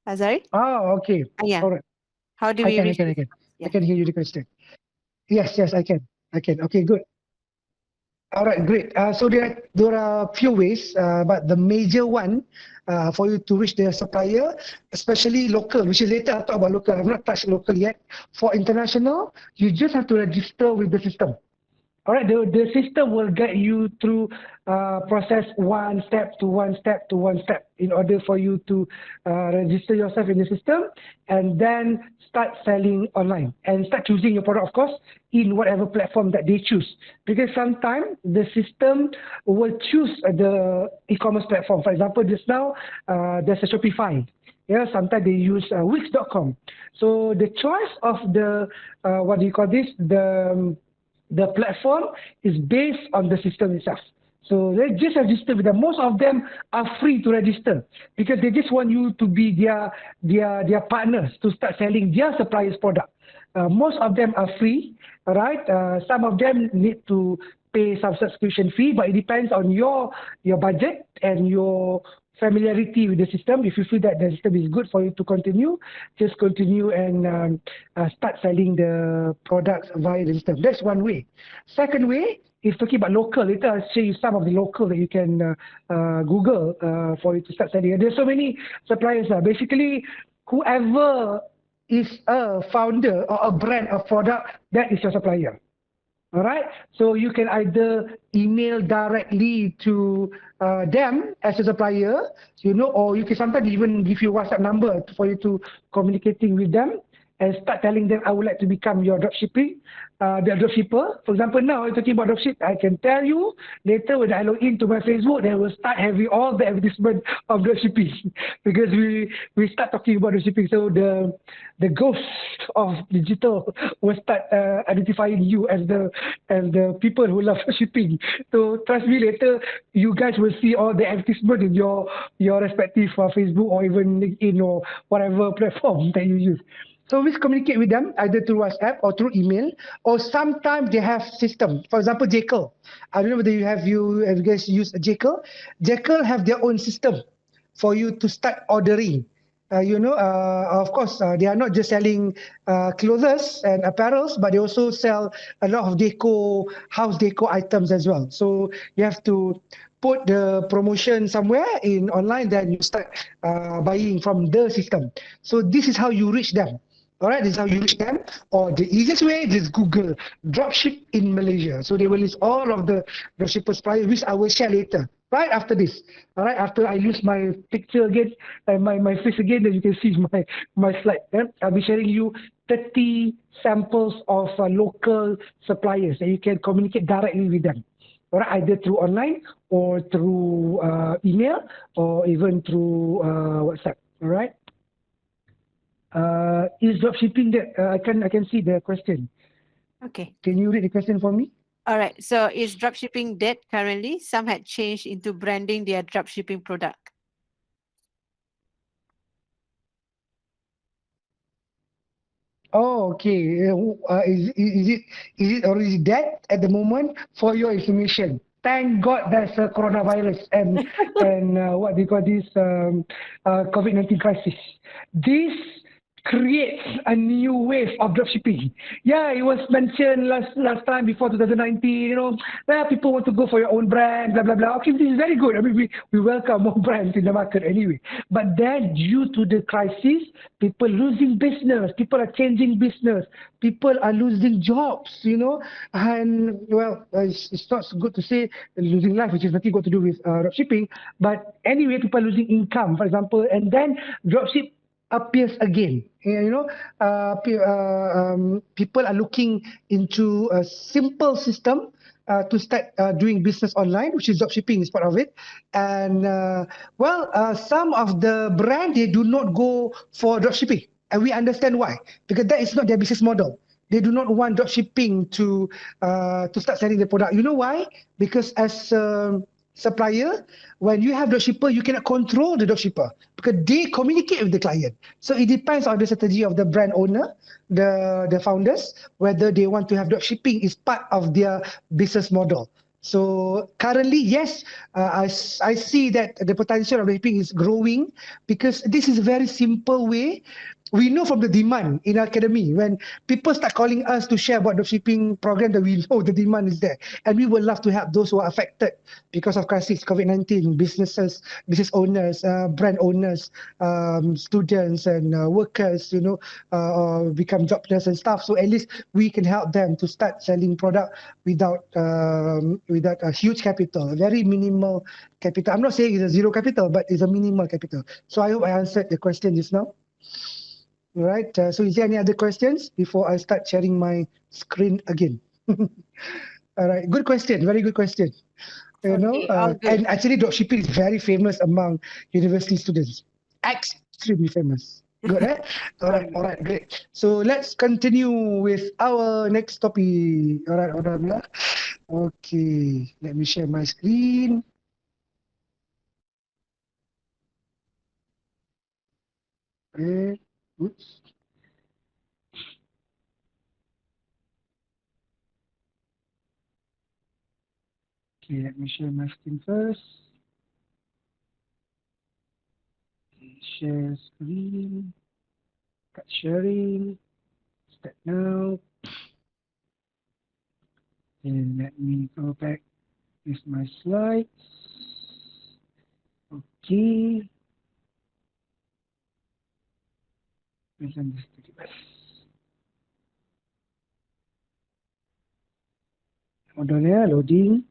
Azharee? Okay. Yeah. All right. How do I we can, I reach? can, I This? can. I Yeah. can hear you the question. Yes, yes, I can. I can. Okay, good. All right, great. So there are few ways, but the major one for you to reach the supplier, especially local, which is later I'll talk about local. I've not touched local yet. For international, you just have to register with the system. All right, the system will guide you through process one step to one step to one step in order for you to register yourself in the system and then start selling online and start choosing your product, of course, in whatever platform that they choose. Because sometimes the system will choose the e-commerce platform. For example, just now there's a Shopify. Yeah, sometimes they use Wix.com. So the choice of the what do you call this? The platform is based on the system itself. So they just register with them. Most of them are free to register because they just want you to be their partners to start selling their suppliers' product. Most of them are free, right? Some of them need to pay some subscription fee, but it depends on your budget and your familiarity with the system. If you feel that the system is good for you to continue, just continue and start selling the products via the system. That's one way. Second way is talking about local. Later I'll show you some of the local that you can Google for you to start selling. There's so many suppliers. Basically, whoever is a founder or a brand of product, that is your supplier. All right. So you can either email directly to them as a supplier, or you can sometimes even give you WhatsApp number for you to communicating with them and start telling them, I would like to become your the dropshipper. For example, now I'm talking about dropship. I can tell you later when I log into my Facebook, they will start having all the advertisement of dropshipping because we start talking about dropshipping. So the ghost of digital will start identifying you as the people who love shipping. So trust me, later you guys will see all the advertisement in your respective Facebook or even LinkedIn or whatever platform that you use. So we communicate with them either through WhatsApp or through email, or sometimes they have system. For example, Jekyll. I don't know whether you guys use Jekyll. Jekyll have their own system for you to start ordering. Of course, they are not just selling clothes and apparels, but they also sell a lot of house deco items as well. So you have to put the promotion somewhere in online, then you start buying from the system. So this is how you reach them. All right, this is how you reach them. Or the easiest way is Google dropship in Malaysia. So they will list all of the dropshippers price, which I will share later, right after this. All right, after I use my picture again and my face again, then you can see my slide. Yeah? I'll be sharing you 30 samples of local suppliers that you can communicate directly with them. All right, either through online or through email or even through WhatsApp. All right. Is dropshipping that I can see the question. Okay. Can you read the question for me? All right. So is dropshipping dead currently? Some had changed into branding their dropshipping product. Oh, okay. Is it already dead at the moment? For your information, thank God there's a coronavirus and what they call this COVID-19 crisis. This creates a new wave of dropshipping. Yeah, it was mentioned last time before 2019. People want to go for your own brand, blah blah blah. Okay, this is very good. I mean, we welcome more brands in the market anyway. But then, due to the crisis, people losing business, people are changing business, people are losing jobs. And well, it's not good to say losing life, which is nothing got to do with dropshipping. But anyway, people are losing income, for example, and then dropship appears again. People are looking into a simple system to start doing business online, which is dropshipping is part of it. And some of the brand, they do not go for dropshipping, and we understand why, because that is not their business model. They do not want dropshipping to start selling the product. You know why? Because as a supplier, when you have dropshipper, you cannot control the dropshipper because they communicate with the client. So it depends on the strategy of the brand owner, the founders, whether they want to have dropshipping is part of their business model. So currently, yes, I see that the potential of dropshipping is growing because this is a very simple way. We know from the demand in our academy, when people start calling us to share about the shipping program, that we know the demand is there, and we would love to help those who are affected because of crisis COVID-19, businesses, business owners, brand owners, students and workers, become jobless and stuff. So at least we can help them to start selling product without a huge capital, a very minimal capital. I'm not saying it's a zero capital, but it's a minimal capital. So I hope I answered the question just now. All right. So is there any other questions before I start sharing my screen again? All right. Good question. Very good question. Okay, all good. And actually dropshipping is very famous among university students. Extremely famous. Good, eh? All right, great. So let's continue with our next topic. All right, Alhamdulillah. Okay, let me share my screen. Okay, oops. Okay, let me share my screen first. Okay, share screen. Start sharing. Start now. And let me go back with my slides. Okay. Present this to the best. Hold on here, loading.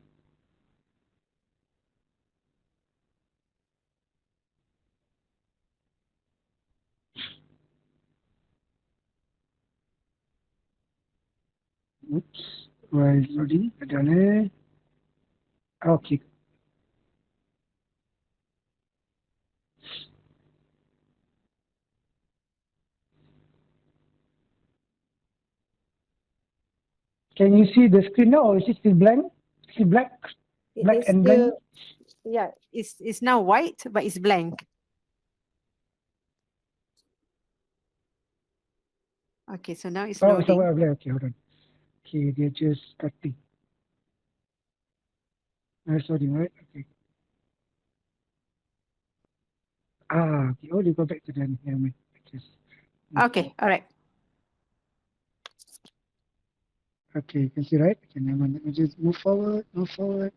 Oops, where is loading? Hold on here. Okay. Can you see the screen now, or is it still blank? Still black? It Black is and still, blank? yeah, it's now white, but it's blank. Okay, so now it's Oh, loading. somewhere blank. Okay, hold on. Okay, they're just starting. It's loading, right? Okay. Okay. Oh, they go back to the never. Okay, all right. Okay, you can see, right? Okay, never mind. Let me just move forward, move forward.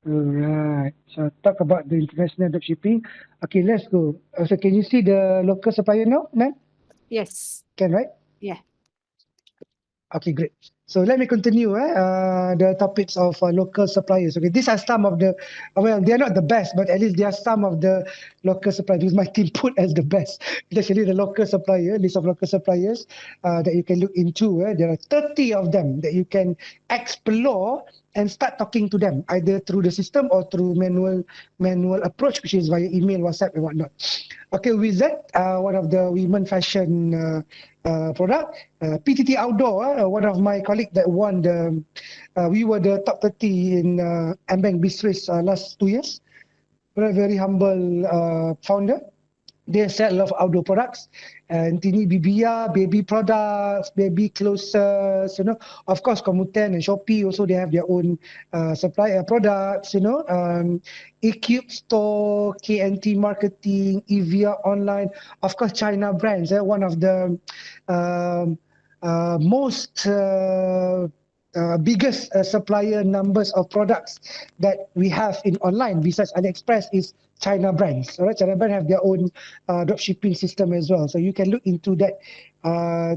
Alright. So talk about the international dropshipping. Okay, let's go. So can you see the local supplier now, Nan? Yes. Can, right? Yeah. Okay, great. So let me continue the topics of local suppliers. Okay, these are some of the, well, they are not the best, but at least they are some of the local suppliers, which my team put as the best. It's actually the local supplier, list of local suppliers that you can look into. There are 30 of them that you can explore and start talking to them, either through the system or through manual approach, which is via email, WhatsApp, and whatnot. Okay, with that, one of the women fashion product, PTT Outdoor, one of my colleagues that won the, we were the top 30 in Mbank Bistris last 2 years. Very humble founder. They sell a lot of outdoor products, and Tini BBR, baby products, baby clothes, Of course, Komuten and Shopee also, they have their own supply products, eCube Store, KNT Marketing, EVR Online, of course, China brands. One of the um, most biggest supplier numbers of products that we have in online besides AliExpress is China brands. All right, China brands have their own dropshipping system as well. So you can look into that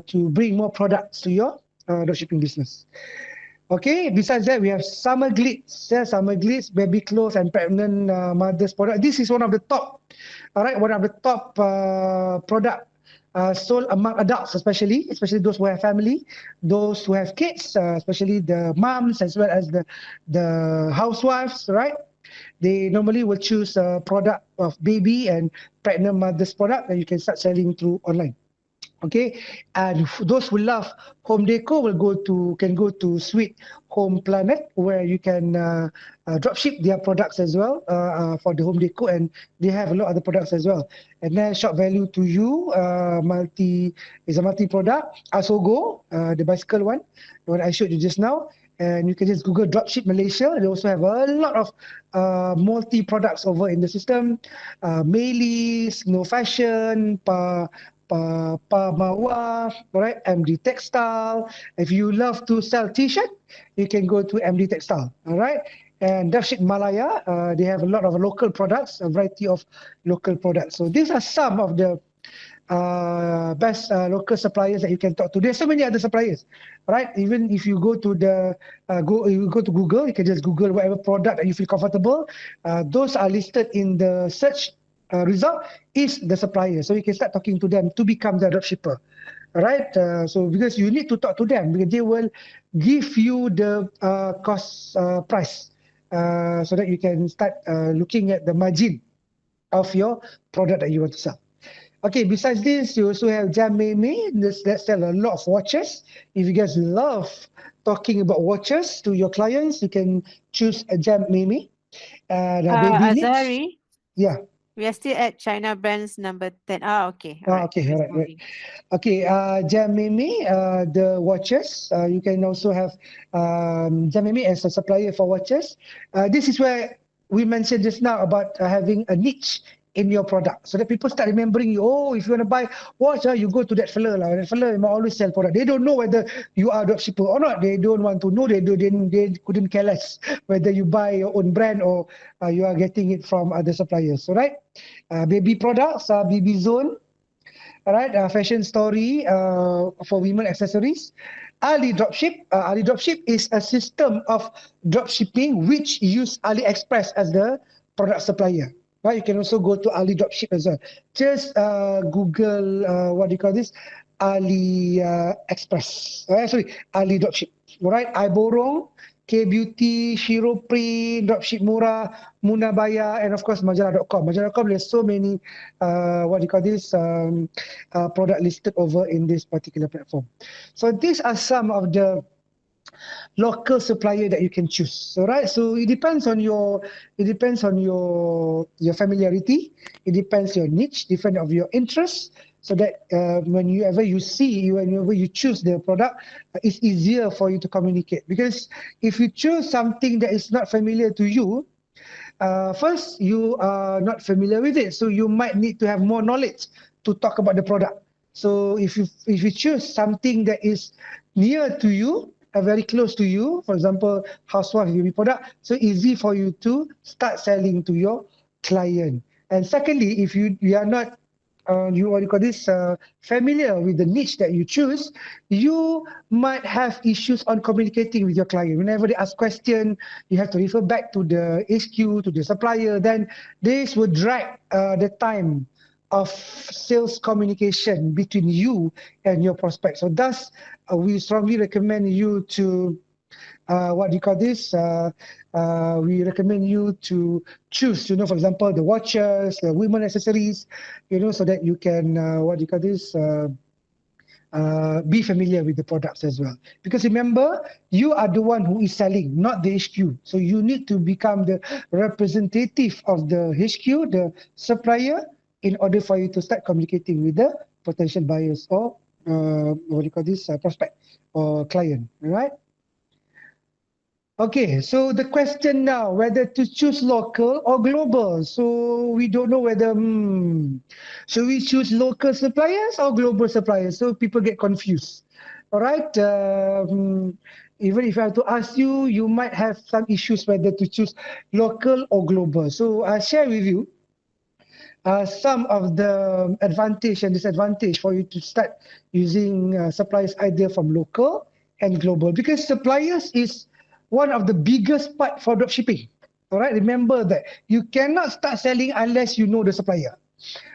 to bring more products to your dropshipping business. Okay, besides that, we have summer glitz, baby clothes and pregnant mothers product. This is one of the top, all right, one of the top product sold among adults, especially those who have family, those who have kids, especially the moms as well as the housewives, right? They normally will choose a product of baby and pregnant mothers product that you can start selling through online. Okay, and those who love home decor can go to Sweet Home Planet, where you can drop ship their products as well for the home decor, and they have a lot of other products as well. And then Shop Value to You is a multi product. Asogo, the bicycle one, the one I showed you just now. And you can just Google Dropship Malaysia. They also have a lot of multi products over in the system. Maylis, No Fashion, Mawa, right? MD Textile. If you love to sell t-shirt, you can go to MD Textile, all right? And Dropship Malaya, they have a lot of local products, a variety of local products. So these are some of the best local suppliers that you can talk to. There's so many other suppliers, right? Even if you go to you go to Google, you can just Google whatever product that you feel comfortable. Those are listed in the search result is the supplier. So you can start talking to them to become the dropshipper. All right. So because you need to talk to them because they will give you the cost price so that you can start looking at the margin of your product that you want to sell. Okay, besides this, you also have Jam Meme that sell a lot of watches. If you guys love talking about watches to your clients, you can choose a Jam Meme. And Baby Lips. Azharee, Yeah. we are still at China brands number 10. Okay. All right. Okay, all right, right. Okay, Jam Meme, the watches. You can also have Jam Meme as a supplier for watches. This is where we mentioned just now about having a niche in your product so that people start remembering you. Oh, if you want to buy watch, you go to that fella. That fella always sell product. They don't know whether you are dropshipper or not. They don't want to know. They couldn't care less whether you buy your own brand or you are getting it from other suppliers. So, right? Baby products, BB Zone. All right, fashion story for women accessories. Ali Dropship. Ali Dropship is a system of dropshipping which use AliExpress as the product supplier. Right, you can also go to Ali Dropship as well. Just Google what do you call this? Ali Express. Sorry, Ali Dropship. Right, iBorong, K Beauty, Shiro Print, Dropship Murah, Munabaya, and of course Majalah.com. Majalah.com, there's so many what do you call this product listed over in this particular platform. So these are some of the local supplier that you can choose. So right, so it depends on your familiarity. It depends your niche, different of your interests. So that whenever you choose the product, it's easier for you to communicate. Because if you choose something that is not familiar to you, first you are not familiar with it, so you might need to have more knowledge to talk about the product. So if you choose something that is near to you, very close to you, for example, housewife beauty product, so easy for you to start selling to your client. And secondly, if you are not familiar with the niche that you choose, you might have issues on communicating with your client. Whenever they ask question, you have to refer back to the HQ, to the supplier. Then this will drag the time of sales communication between you and your prospect. So thus, we strongly recommend you to we recommend you to choose, for example, the watches, the women accessories, so that you can, be familiar with the products as well. Because remember, you are the one who is selling, not the HQ. So you need to become the representative of the HQ, the supplier, in order for you to start communicating with the potential buyers or prospect or client, all right? Okay, so the question now, whether to choose local or global. So we don't know whether, should we choose local suppliers or global suppliers? So people get confused. All right, even if I have to ask you, you might have some issues whether to choose local or global. So I'll share with you some of the advantage and disadvantage for you to start using suppliers either from local and global, because suppliers is one of the biggest part for dropshipping. All right, remember that you cannot start selling unless you know the supplier.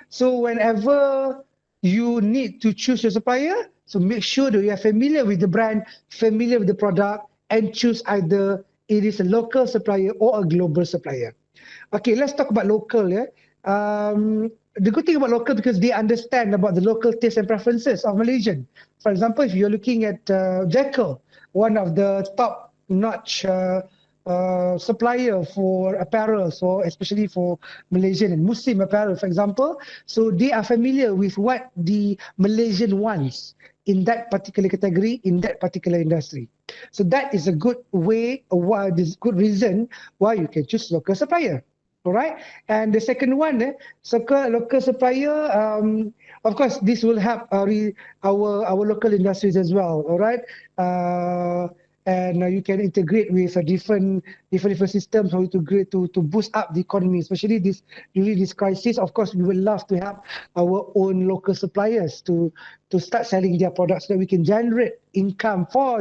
So whenever you need to choose your supplier. So make sure that you are familiar with the brand, familiar with the product, and choose either it is a local supplier or a global supplier. Okay, let's talk about local. Yeah, the good thing about local because they understand about the local taste and preferences of Malaysian. For example, if you're looking at Jekyll, one of the top-notch supplier for apparel, so especially for Malaysian and Muslim apparel, for example, so they are familiar with what the Malaysian wants in that particular category, in that particular industry. So that is a good way, or why this good reason why you can choose local supplier. All right. And the second one, local supplier. Of course, this will help our local industries as well. All right. Uh, and you can integrate with a different systems how to boost up the economy, especially this during this crisis. Of course, we would love to have our own local suppliers to start selling their products so that we can generate income for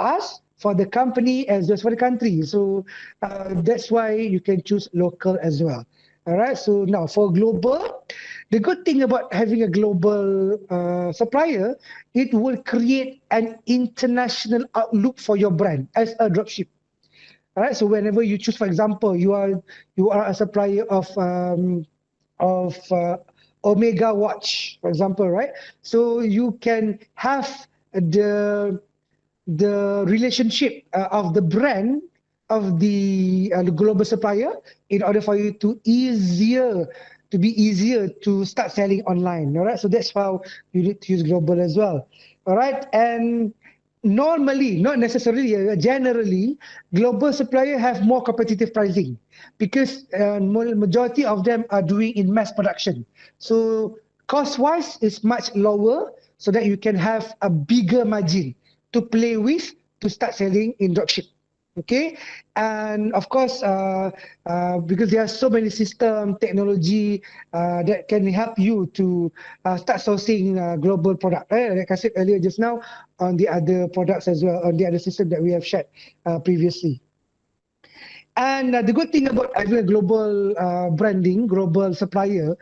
us, for the company, as well as for the country. So that's why you can choose local as well. All right. So now for global, the good thing about having a global supplier, it will create an international outlook for your brand as a dropship. All right. So whenever you choose, for example, you are a supplier of Omega watch, for example, right? So you can have the the relationship of the brand of the global supplier in order for you to be easier to start selling online. All right, so that's how you need to use global as well. All right, and normally, not necessarily, generally, global supplier have more competitive pricing because majority of them are doing in mass production. So cost wise is much lower, so that you can have a bigger margin to play with to start selling in dropship. Okay, and of course, because there are so many system technology that can help you to start sourcing global product. Like I said earlier just now, on the other products as well, on the other system that we have shared previously. And the good thing about having a global branding, global supplier,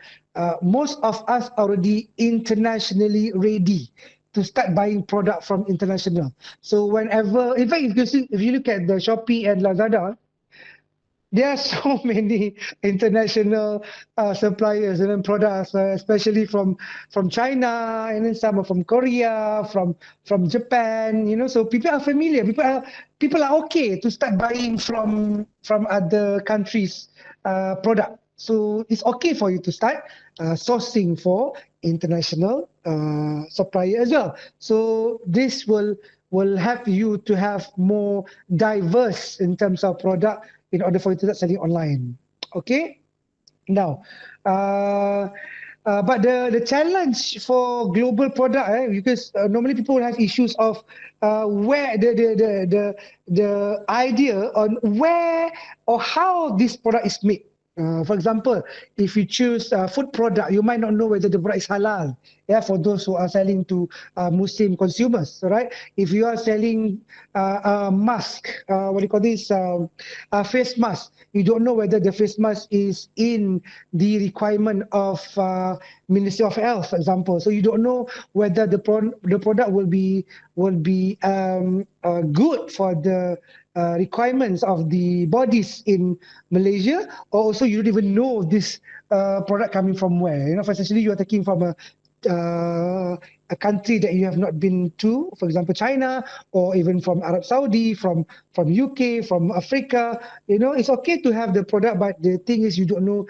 most of us already internationally ready to start buying product from international. So whenever, in fact, if you look at the Shopee and Lazada, there are so many international suppliers and then products, especially from China, and then some are from Korea, from Japan. So people are familiar. People are okay to start buying from other countries' product. So it's okay for you to start sourcing for international supplier as well. So this will help you to have more diverse in terms of product in order for you to start selling online. Okay. Now, uh, but the challenge for global product, because normally people will have issues of where the idea on where or how this product is made. For example, if you choose food product, you might not know whether the product is halal. Yeah, for those who are selling to Muslim consumers, right? If you are selling a mask, what do you call this? A face mask. You don't know whether the face mask is in the requirement of Ministry of Health, for example. So you don't know whether the product will be good for the requirements of the bodies in Malaysia, or also you don't even know this product coming from where. For essentially you are taking from uh, a country that you have not been to, for example, China, or even from Arab Saudi, from UK, from Africa. It's okay to have the product, but the thing is you don't know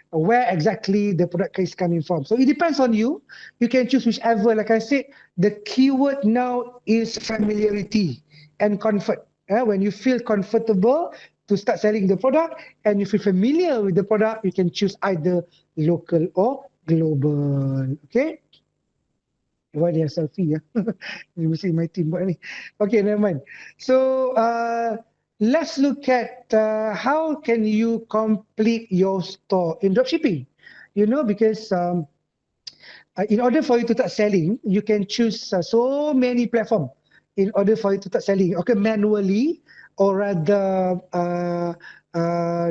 where exactly the product is coming from. So it depends on you. You can choose whichever. Like I said, the keyword now is familiarity and comfort. When you feel comfortable to start selling the product and you feel familiar with the product, you can choose either local or global. Okay. Why dia selfie ya? Ni mesti my team buat ni. Okay, never mind. So let's look at how can you complete your store in dropshipping. Because in order for you to start selling, you can choose so many platform in order for you to start selling. Okay, manually or rather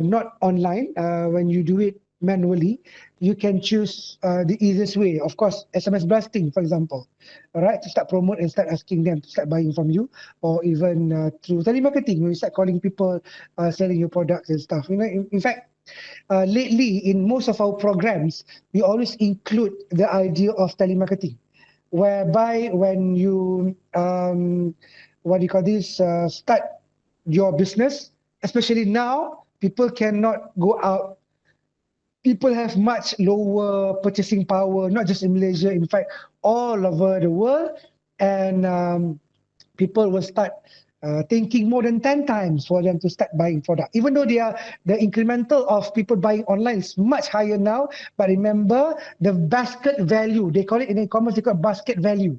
not online when you do it manually, you can choose the easiest way. Of course, SMS blasting, for example, all right, to start promote and start asking them to start buying from you, or even through telemarketing, when you start calling people, selling your products and stuff. In fact, lately in most of our programs, we always include the idea of telemarketing, whereby when you what do you call this start your business, especially now, people cannot go out. People have much lower purchasing power, not just in Malaysia, in fact, all over the world. And people will start thinking more than 10 times for them to start buying product. Even though the incremental of people buying online is much higher now, but remember the basket value, they call it in e-commerce, they call it basket value,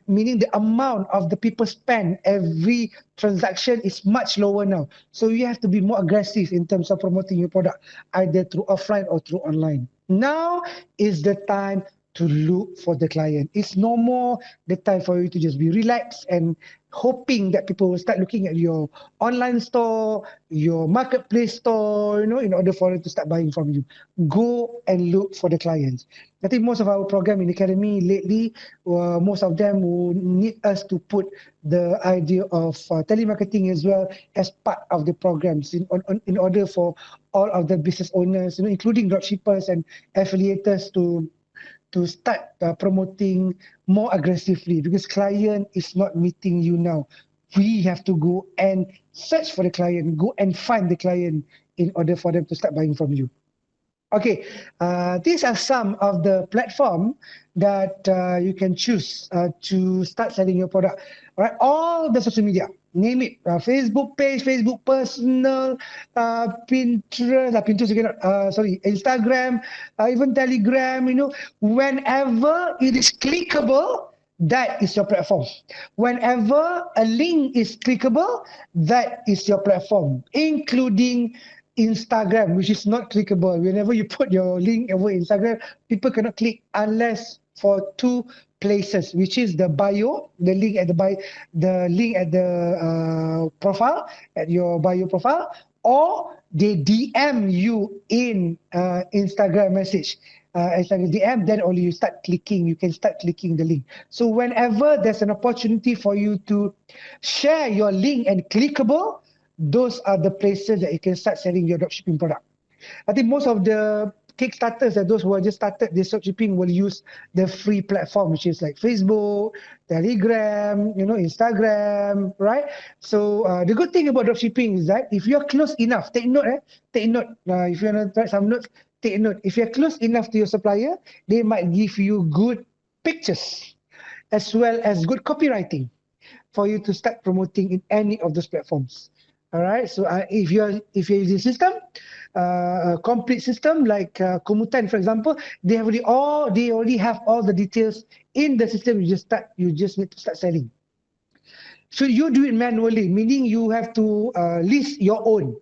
meaning the amount of the people spend every transaction is much lower now. So you have to be more aggressive in terms of promoting your product, either through offline or through online. Now is the time to look for the client. It's no more the time for you to just be relaxed and hoping that people will start looking at your online store, your marketplace store, in order for them to start buying from you. Go and look for the clients. I think most of our program in the academy lately, most of them will need us to put the idea of telemarketing as well as part of the programs in order for all of the business owners, including dropshippers and affiliators to start promoting more aggressively, because client is not meeting you now. We have to go and search for the client, go and find the client in order for them to start buying from you. Okay, these are some of the platform that you can choose to start selling your product. All right, all the social media, name it, Facebook page, Facebook personal, Pinterest you cannot, Instagram, even Telegram. Whenever it is clickable, that is your platform. Whenever a link is clickable, that is your platform, including Instagram, which is not clickable. Whenever you put your link over Instagram, people cannot click unless for two places, which is the bio, the link at the bio, the link at the profile, at your bio profile, or they DM you in Instagram message. Instagram DM, then only you start clicking. You can start clicking the link. So whenever there's an opportunity for you to share your link and clickable, those are the places that you can start selling your dropshipping product. I think most of the Kickstarters and those who are just started this dropshipping will use the free platform, which is like Facebook, Telegram, Instagram, right? So the good thing about dropshipping is that if you're close enough, take note, if you want to write some notes, take note. If you're close enough to your supplier, they might give you good pictures as well as good copywriting for you to start promoting in any of those platforms. All right. So if you're using system, a complete system like Komutan, for example, they already have all the details in the system. You just need to start selling. So you do it manually, meaning you have to list your own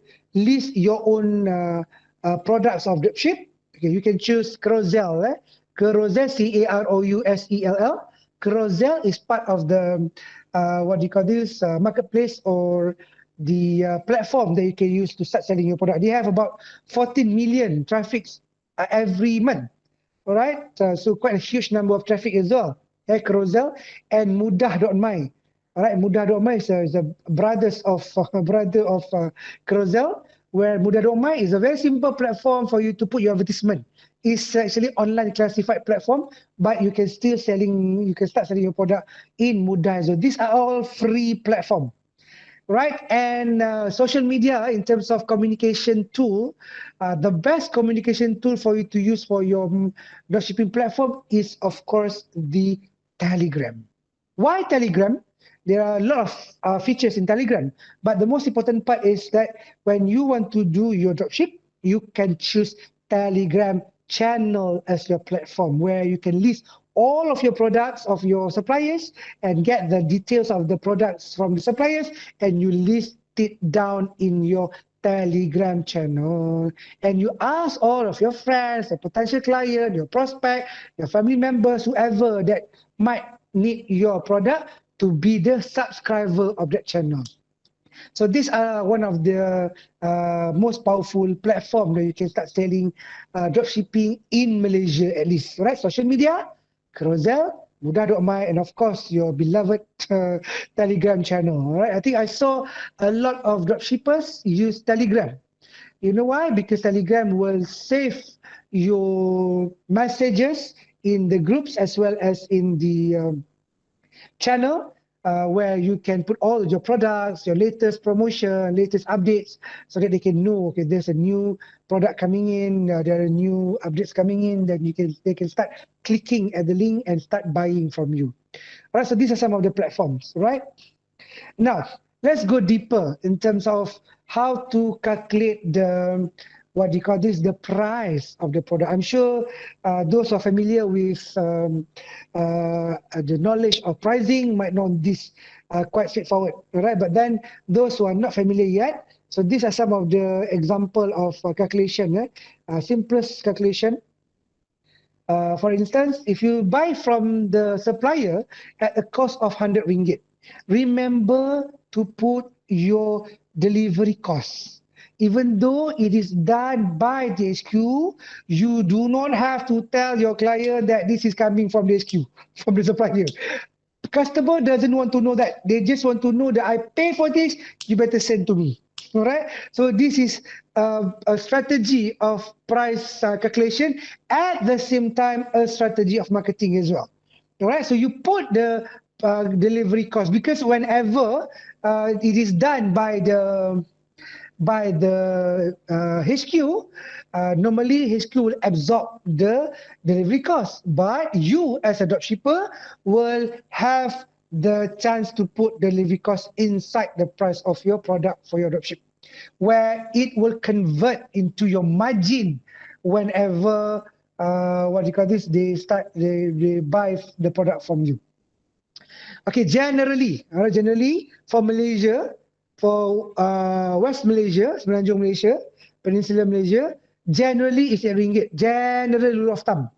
products of dropship. Okay, you can choose Carousel. Carousel, Carousell. Carousel is part of the what do you call this marketplace, or the platform that you can use to start selling your product. They have about 14 million traffics every month. All right, so quite a huge number of traffic as well. Carousel and Mudah.my. All right, Mudah.my is a brother of Carousel, where Mudah.my is a very simple platform for you to put your advertisement. It's actually online classified platform, but you can start selling your product in Mudah. So these are all free platform. Right, and social media in terms of communication tool, the best communication tool for you to use for your dropshipping platform is, of course, the Telegram. Why Telegram? There are a lot of features in Telegram, but the most important part is that when you want to do your dropship, you can choose Telegram channel as your platform, where you can list all of your products of your suppliers and get the details of the products from the suppliers, and you list it down in your Telegram channel, and you ask all of your friends, your potential client, your prospect, your family members, whoever that might need your product, to be the subscriber of that channel. So these are one of the most powerful platform that you can start selling dropshipping in Malaysia at least, right? Social media, Carousel, Mudah.my, and of course your beloved Telegram channel, right? I think I saw a lot of dropshippers use Telegram. You know why? Because Telegram will save your messages in the groups as well as in the channel where you can put all your products, your latest promotion, latest updates, so that they can know, okay, there's a new product coming in, there are new updates coming in, then they can start clicking at the link and start buying from you. All right, so these are some of the platforms, right? Now, let's go deeper in terms of how to calculate the, what do you call this, the price of the product. I'm sure those who are familiar with the knowledge of pricing might know this quite straightforward, right? But then those who are not familiar yet, so these are some of the example of calculation, simplest calculation. For instance, if you buy from the supplier at a cost of 100 ringgit, remember to put your delivery costs. Even though it is done by the HQ, you do not have to tell your client that this is coming from the HQ, from the supplier. Customer doesn't want to know that. They just want to know that I pay for this, you better send to me. All right. So this is a strategy of price calculation, at the same time a strategy of marketing as well. All right. So you put the delivery cost, because whenever it is done by the HQ, normally HQ will absorb the delivery cost, but you as a dropshipper will have the chance to put delivery cost inside the price of your product for your dropship, where it will convert into your margin whenever what do you call this, they buy the product from you. Okay, generally for Malaysia, for West Malaysia, Semenanjung Malaysia, Peninsula Malaysia, generally it's RM8. General rule of thumb.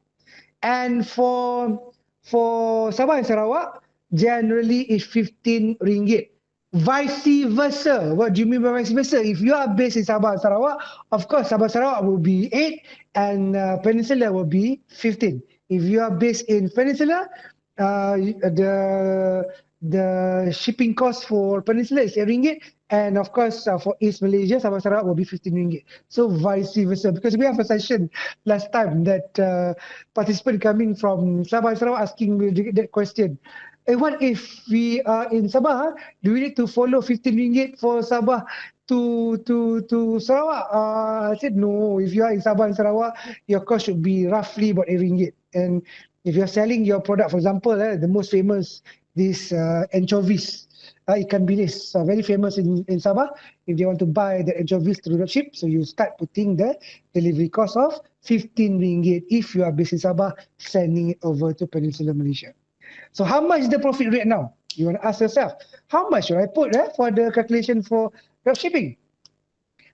And for Sabah and Sarawak, generally it's 15 ringgit. Vice versa. What do you mean by vice versa? If you are based in Sabah and Sarawak, of course Sabah Sarawak will be 8 and Peninsula will be 15. If you are based in Peninsula, the shipping cost for Peninsula is RM8, and of course for East Malaysia, Sabah Sarawak will be 15 ringgit. So vice versa, because we have a session last time that participant coming from Sabah Sarawak asking me that question. What if we are in Sabah? Do we need to follow 15 ringgit for Sabah to Sarawak? I said no. If you are in Sabah and Sarawak, your cost should be roughly about 8 ringgit. And if you're selling your product, for example, the most famous, this anchovies, ikan bilis, very famous in Sabah. If they want to buy the anchovies through the ship, so you start putting the delivery cost of 15 ringgit if you are based in Sabah, sending it over to Peninsula Malaysia. So how much is the profit rate now? You want to ask yourself, how much should I put for the calculation for dropshipping?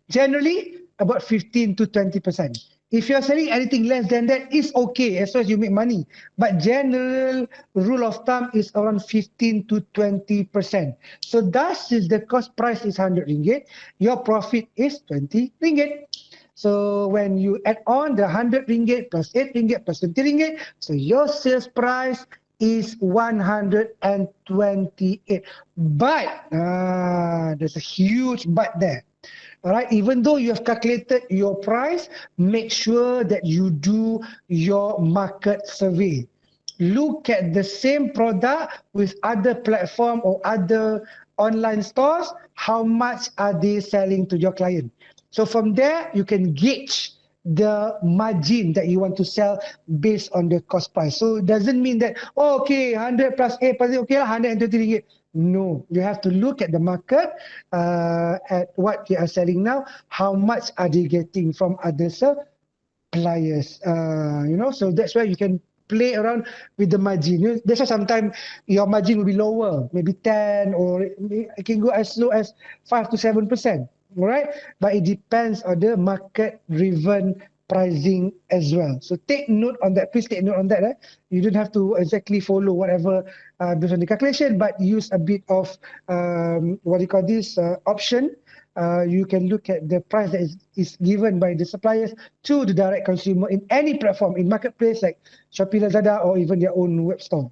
Generally, about 15 to 20%. If you're selling anything less than that, it's okay as long as you make money. But general rule of thumb is around 15 to 20%. So thus, is the cost price is 100 ringgit, your profit is 20 ringgit. So when you add on the 100 ringgit plus 8 ringgit plus 20 ringgit, so your sales price is 128. But there's a huge but there. All right, even though you have calculated your price, make sure that you do your market survey. Look at the same product with other platform or other online stores. How much are they selling to your client? So from there, you can gauge the margin that you want to sell based on the cost price. So it doesn't mean that, oh, okay, 100 plus 8 plus 8, okay, 120 ringgit. No, you have to look at the market, at what they are selling now, how much are they getting from other suppliers, so that's why you can play around with the margin. That's why sometimes your margin will be lower, maybe 10, or it can go as low as 5 to 7%. All right, but it depends on the market-driven pricing as well. So take note on that. Please take note on that. You don't have to exactly follow whatever based on the calculation, but use a bit of what you call this option. You can look at the price that is given by the suppliers to the direct consumer in any platform, in marketplace like Shopee, Lazada, or even their own web store.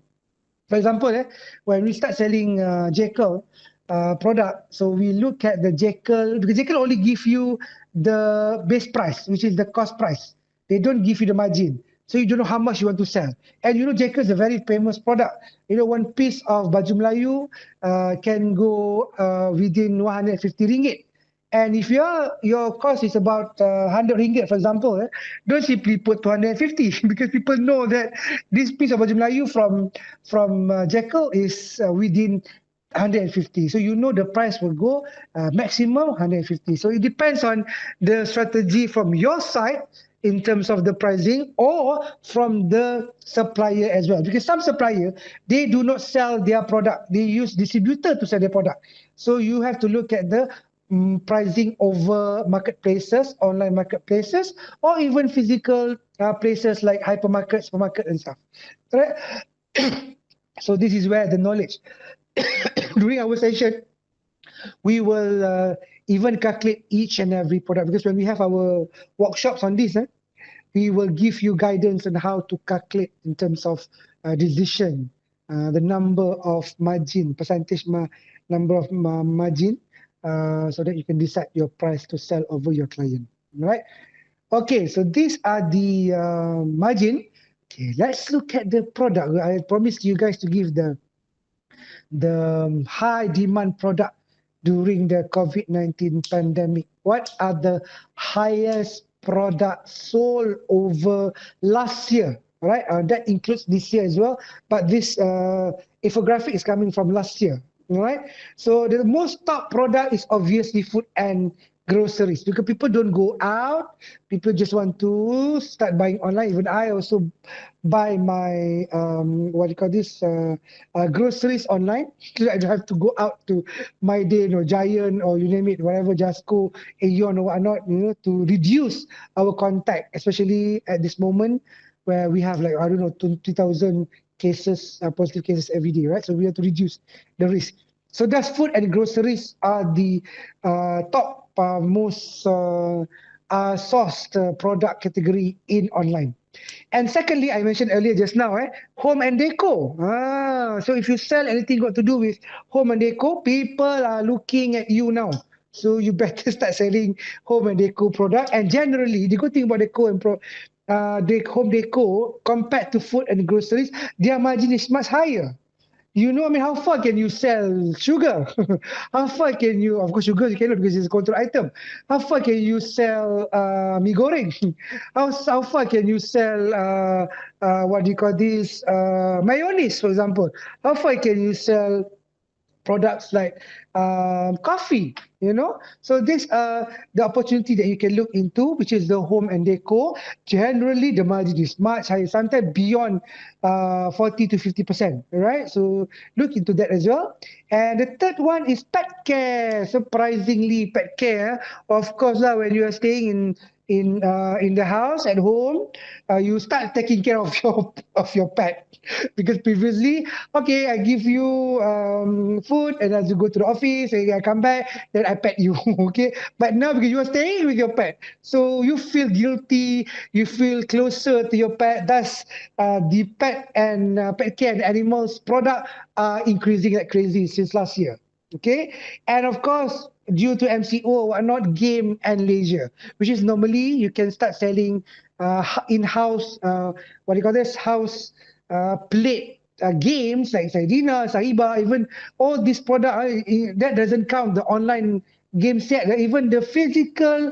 For example, when we start selling Jekyll product, so we look at the Jekyll, because Jekyll only give you the base price, which is the cost price. They don't give you the margin. So you don't know how much you want to sell. And you know, Jekyll is a very famous product. You know, one piece of baju Melayu can go within 150 ringgit. And if your cost is about 100 ringgit, for example, don't simply put 250 because people know that this piece of baju Melayu from Jekyll is within 150. So you know the price will go maximum 150. So it depends on the strategy from your side in terms of the pricing or from the supplier as well. Because some supplier, they do not sell their product. They use distributor to sell their product. So you have to look at the pricing over marketplaces, online marketplaces, or even physical places like hypermarkets, supermarket and stuff. Right? So this is where the knowledge. During our session, we will even calculate each and every product, because when we have our workshops on this, we will give you guidance on how to calculate in terms of decision, the number of margin, number of margin, so that you can decide your price to sell over your client. Right? Okay, so these are the margin. Okay, let's look at the product. I promised you guys to give the high demand product during the COVID-19 pandemic. What are the highest products sold over last year? Right, that includes this year as well. But this infographic is coming from last year. Right, so the most top product is obviously food and groceries, because people don't go out. People just want to start buying online. Even I also buy my what do you call this groceries online. So I don't have to go out to My Day or Giant or you name it, whatever, Jasco, Aeon or whatnot, to reduce our contact, especially at this moment where we have like, I don't know, 20,000 cases, positive cases every day, right? So we have to reduce the risk. So that's food and groceries are the top most sourced product category in online. And secondly, I mentioned earlier just now, home and deco. So if you sell anything got to do with home and deco, people are looking at you now. So you better start selling home and deco product. And generally, the good thing about deco and the home deco compared to food and groceries, their margin is much higher. I mean, how far can you sell sugar? How far can you, of course, sugar you cannot because it's a control item. How far can you sell mi goreng? How far can you sell, what do you call this, mayonnaise, for example? How far can you sell products like coffee, so these are the opportunity that you can look into, which is the home and deco. Generally the margin is much higher, sometimes beyond 40 to 50%, right? So look into that as well. And the third one is pet care. Surprisingly, pet care, of course, when you are staying in the house at home, you start taking care of your pet. Because previously, okay, I give you food, and as you go to the office, I come back, then I pet you. Okay, but now because you are staying with your pet, so you feel guilty, you feel closer to your pet. Thus, the pet and pet care and animals product are increasing like crazy since last year. Okay, and of course, due to MCO or whatnot, game and leisure, which is normally you can start selling in-house, what do you call this, house plate games like Saidina, Sahiba, even all this product, that doesn't count the online game set. Even the physical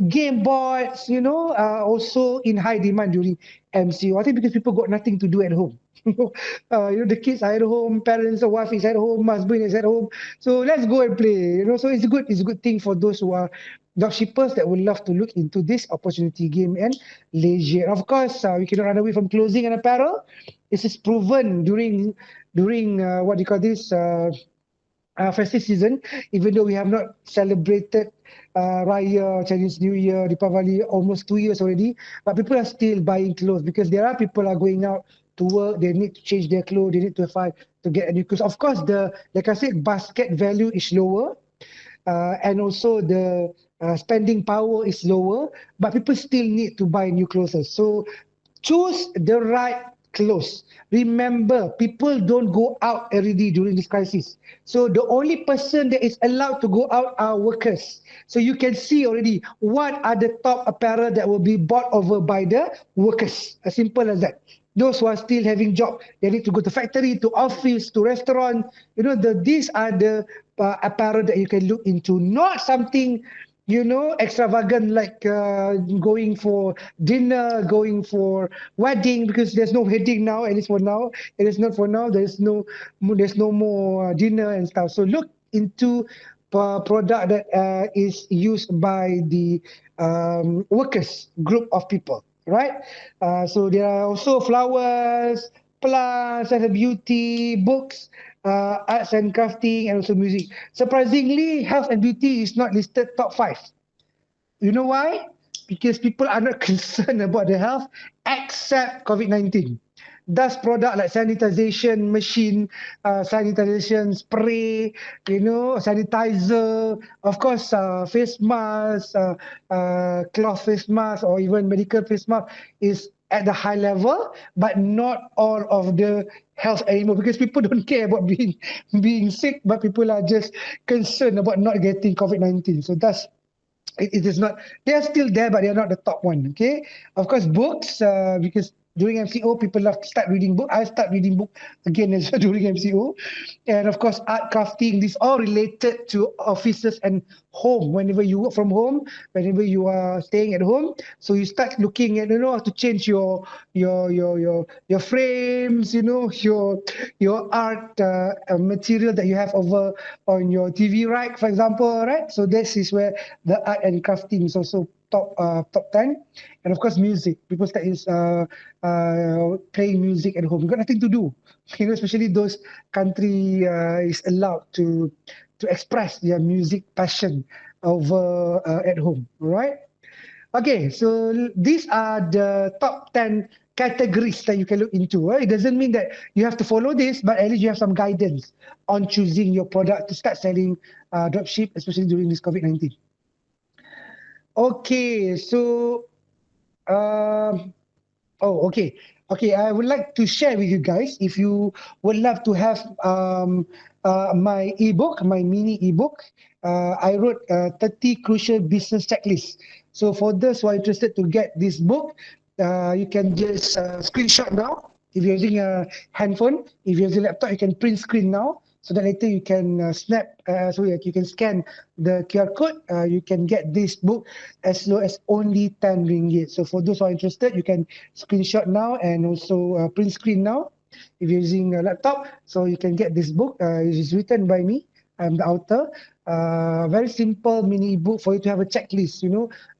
game boards, are also in high demand during MCO. I think because people got nothing to do at home. The kids are at home, parents or wife is at home, husband is at home. So let's go and play. So it's a good thing for those who are dropshippers that would love to look into this opportunity, game and leisure. Of course, we cannot run away from clothing and apparel. This is proven during what do you call this festive season. Even though we have not celebrated Raya, Chinese New Year, Deepavali, almost 2 years already, but people are still buying clothes because there are people are going out to work, they need to change their clothes, they need to find to get a new clothes. Of course, like I said, basket value is lower, and also the spending power is lower, but people still need to buy new clothes. So choose the right clothes. Remember, people don't go out every day during this crisis. So the only person that is allowed to go out are workers. So you can see already what are the top apparel that will be bought over by the workers. As simple as that. Those who are still having job, they need to go to factory, to office, to restaurant. These are the apparel that you can look into, not something extravagant like going for dinner, going for wedding, because there's no wedding now, at least for now. It is not for now. There's no more dinner and stuff. So look into product that is used by the workers group of people, right? So there are also flowers, plants, and beauty, books, arts and crafting, and also music. Surprisingly, health and beauty is not listed top five. You know why? Because people are not concerned about their health except COVID-19. Does product like sanitization machine, sanitization spray, sanitizer, of course, face mask, cloth face mask, or even medical face mask is at the high level, but not all of the health anymore, because people don't care about being sick, but people are just concerned about not getting COVID-19. So it is not, they are still there, but they are not the top one. Okay, of course, books, because during MCO people love to start reading book. I start reading book again as well during MCO. And of course, art, crafting, these all related to offices and home. Whenever you work from home, whenever you are staying at home, so you start looking at how to change your frames, your art material that you have over on your TV rack, for example, right? So this is where the art and crafting is also top 10. And of course, music. People start playing music at home. You got nothing to do, especially those country is allowed to express their music passion over at home. All right. Okay, so these are the top 10 categories that you can look into. It doesn't mean that you have to follow this, but at least you have some guidance on choosing your product to start selling dropship, especially during this COVID-19. Okay, so um, okay. Okay, I would like to share with you guys, if you would love to have my ebook, my mini ebook. I wrote 30 crucial business checklists. So for those who are interested to get this book, you can just screenshot now. If you're using a handphone, if you're using a laptop, you can print screen now, so that later you can you can scan the QR code. You can get this book as low as only 10 ringgit. So for those who are interested, you can screenshot now and also print screen now if you're using a laptop. So you can get this book. It is written by me. I'm the author. Very simple mini book for you to have a checklist.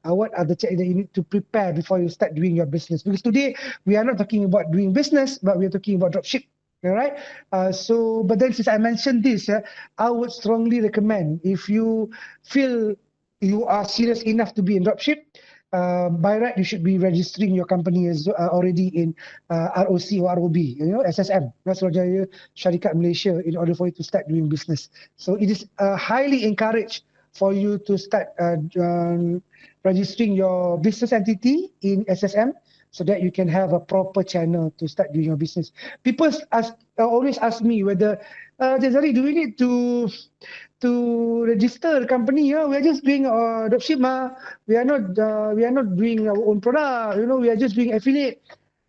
What are the checklists that you need to prepare before you start doing your business? Because today we are not talking about doing business, but we are talking about dropship. All right. But then since I mentioned this, I would strongly recommend, if you feel you are serious enough to be in dropship, by right you should be registering your company as already in ROC or ROB, SSM, Nasrul Jaya Syarikat Malaysia, in order for you to start doing business. So it is highly encouraged for you to start registering your business entity in SSM, so that you can have a proper channel to start doing your business. People always ask me whether, Azharee, do we need to register the company? We are just doing dropship. We are not doing our own product. We are just doing affiliate.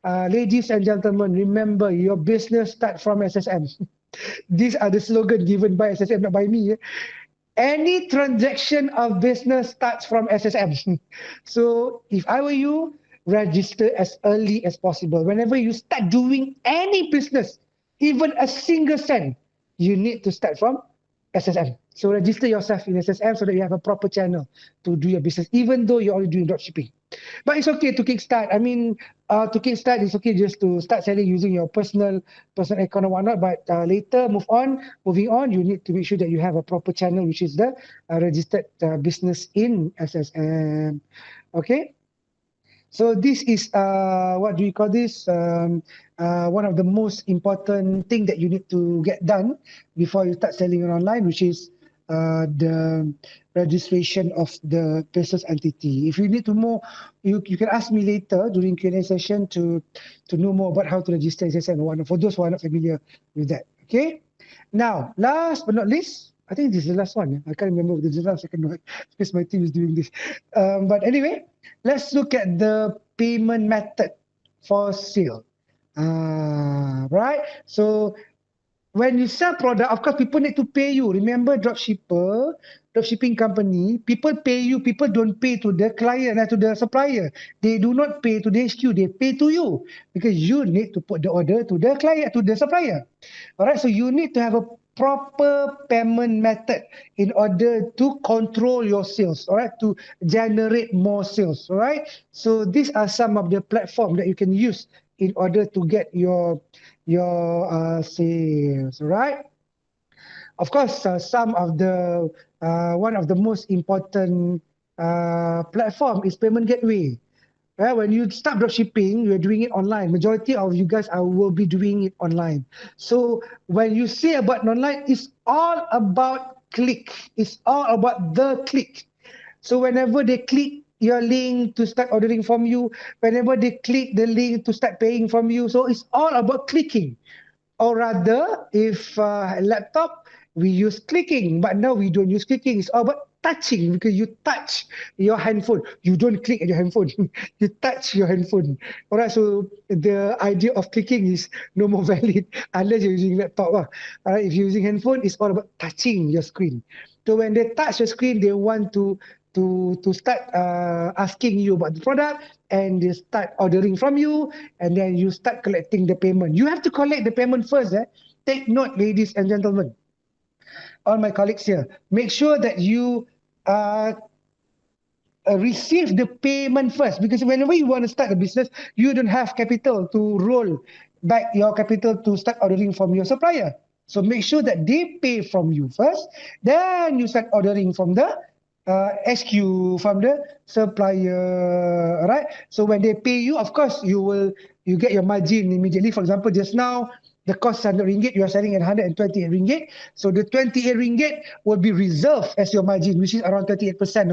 Ladies and gentlemen, remember, your business start from SSM. These are the slogan given by SSM, not by me. Any transaction of business starts from SSM. So if I were you, register as early as possible. Whenever you start doing any business, even a single cent, you need to start from SSM. So register yourself in SSM so that you have a proper channel to do your business, even though you're only doing dropshipping. But it's okay to kickstart. I mean, to kickstart, it's okay just to start selling using your personal account or whatnot. But later, moving on, you need to make sure that you have a proper channel, which is the registered business in SSM. Okay. So this is what do you call this? One of the most important thing that you need to get done before you start selling it online, which is the registration of the business entity. If you need to more, you can ask me later during Q&A session to know more about how to register SSN for those who are not familiar with that. Okay. Now, last but not least, I think this is the last one. I can't remember the last second one because my team is doing this. But anyway, let's look at the payment method for sale. Right. So when you sell product, of course, people need to pay you. Remember, dropshipping company, people pay you. People don't pay to the client, to the supplier. They do not pay to the HQ. They pay to you because you need to put the order to the client, to the supplier. All right. So you need to have a proper payment method in order to control your sales. All right. To generate more sales. All right. So these are some of the platform that you can use in order to get your sales, right? Of course, some of the one of the most important platform is payment gateway. Right? When you start dropshipping, you're doing it online. Majority of you guys will be doing it online. So when you say about online, it's all about click. It's all about the click. So whenever they click your link to start ordering from you, whenever they click the link to start paying from you, so it's all about clicking. Or rather, if laptop, we use clicking, but now we don't use clicking. It's all about touching because you touch your handphone. You don't click at your handphone. You touch your handphone. All right, so the idea of clicking is no more valid unless you're using laptop. All right, if you're using handphone, it's all about touching your screen. So when they touch your screen, they want to start asking you about the product, and they start ordering from you, and then you start collecting the payment. You have to collect the payment first. Take note, ladies and gentlemen, all my colleagues here. Make sure that you uh, receive the payment first, because whenever you want to start a business, you don't have capital to roll back your capital to start ordering from your supplier. So make sure that they pay from you first, then you start ordering from the SQ, from the supplier. Right? So when they pay you, of course, you get your margin immediately. For example, just now the cost is 100 ringgit, you are selling at 128 ringgit. So the 28 ringgit will be reserved as your margin, which is around 38%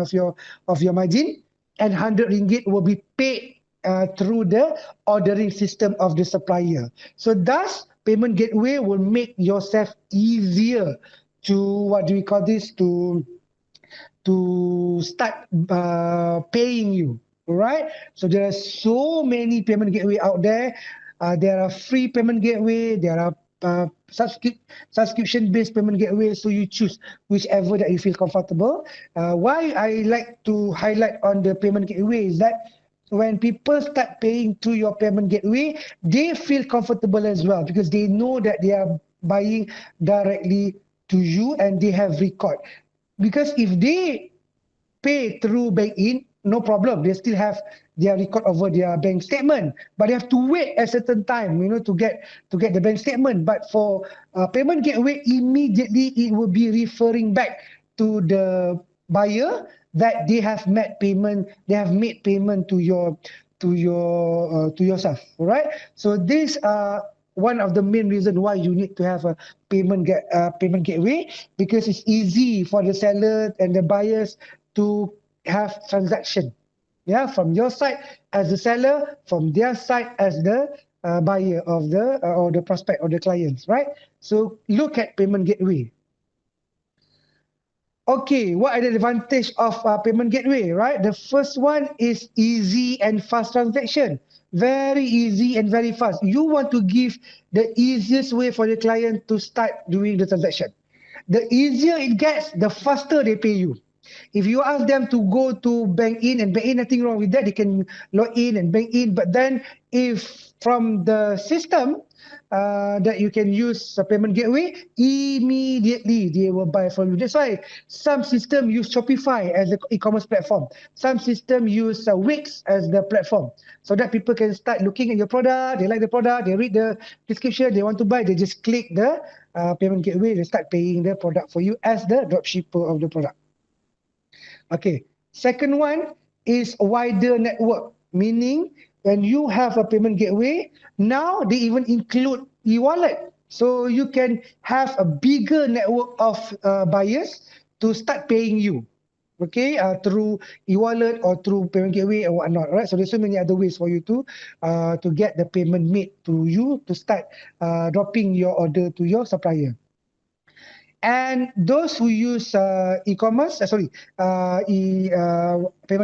of your margin, and 100 ringgit will be paid through the ordering system of the supplier. So thus, payment gateway will make yourself easier to, what do we call this, to start paying you. Right? So there are so many payment gateway out there. There are free payment gateway. There are subscription-based payment gateway. So you choose whichever that you feel comfortable. Why I like to highlight on the payment gateway is that when people start paying through your payment gateway, they feel comfortable as well because they know that they are buying directly to you and they have record. Because if they pay through bank in, no problem. They still have their record over their bank statement, but they have to wait a certain time, to get the bank statement. But for payment gateway, immediately it will be referring back to the buyer that they have made payment to yourself. All right. So these are one of the main reason why you need to have a payment gateway, because it's easy for the seller and the buyers to have transaction, from your side as the seller, from their side as the buyer of the or the prospect or the clients, right? So look at payment gateway. Okay, what are the advantage of payment gateway, right? The first one is easy and fast transaction. Very easy and very fast. You want to give the easiest way for the client to start doing the transaction. The easier it gets, the faster they pay you. If you ask them to go to bank in and bank in, nothing wrong with that. They can log in and bank in. But then if from the system that you can use a payment gateway, immediately they will buy from you. That's why some system use Shopify as the e-commerce platform. Some system use Wix as the platform, so that people can start looking at your product. They like the product, they read the description, they want to buy, they just click the payment gateway, they start paying the product for you as the dropshipper of the product. Okay. Second one is wider network, meaning when you have a payment gateway, now they even include e-wallet. So you can have a bigger network of buyers to start paying you. Okay, through e-wallet or through payment gateway or whatnot, right? So there's so many other ways for you to get the payment made to you to start dropping your order to your supplier. And those who use e-commerce, payment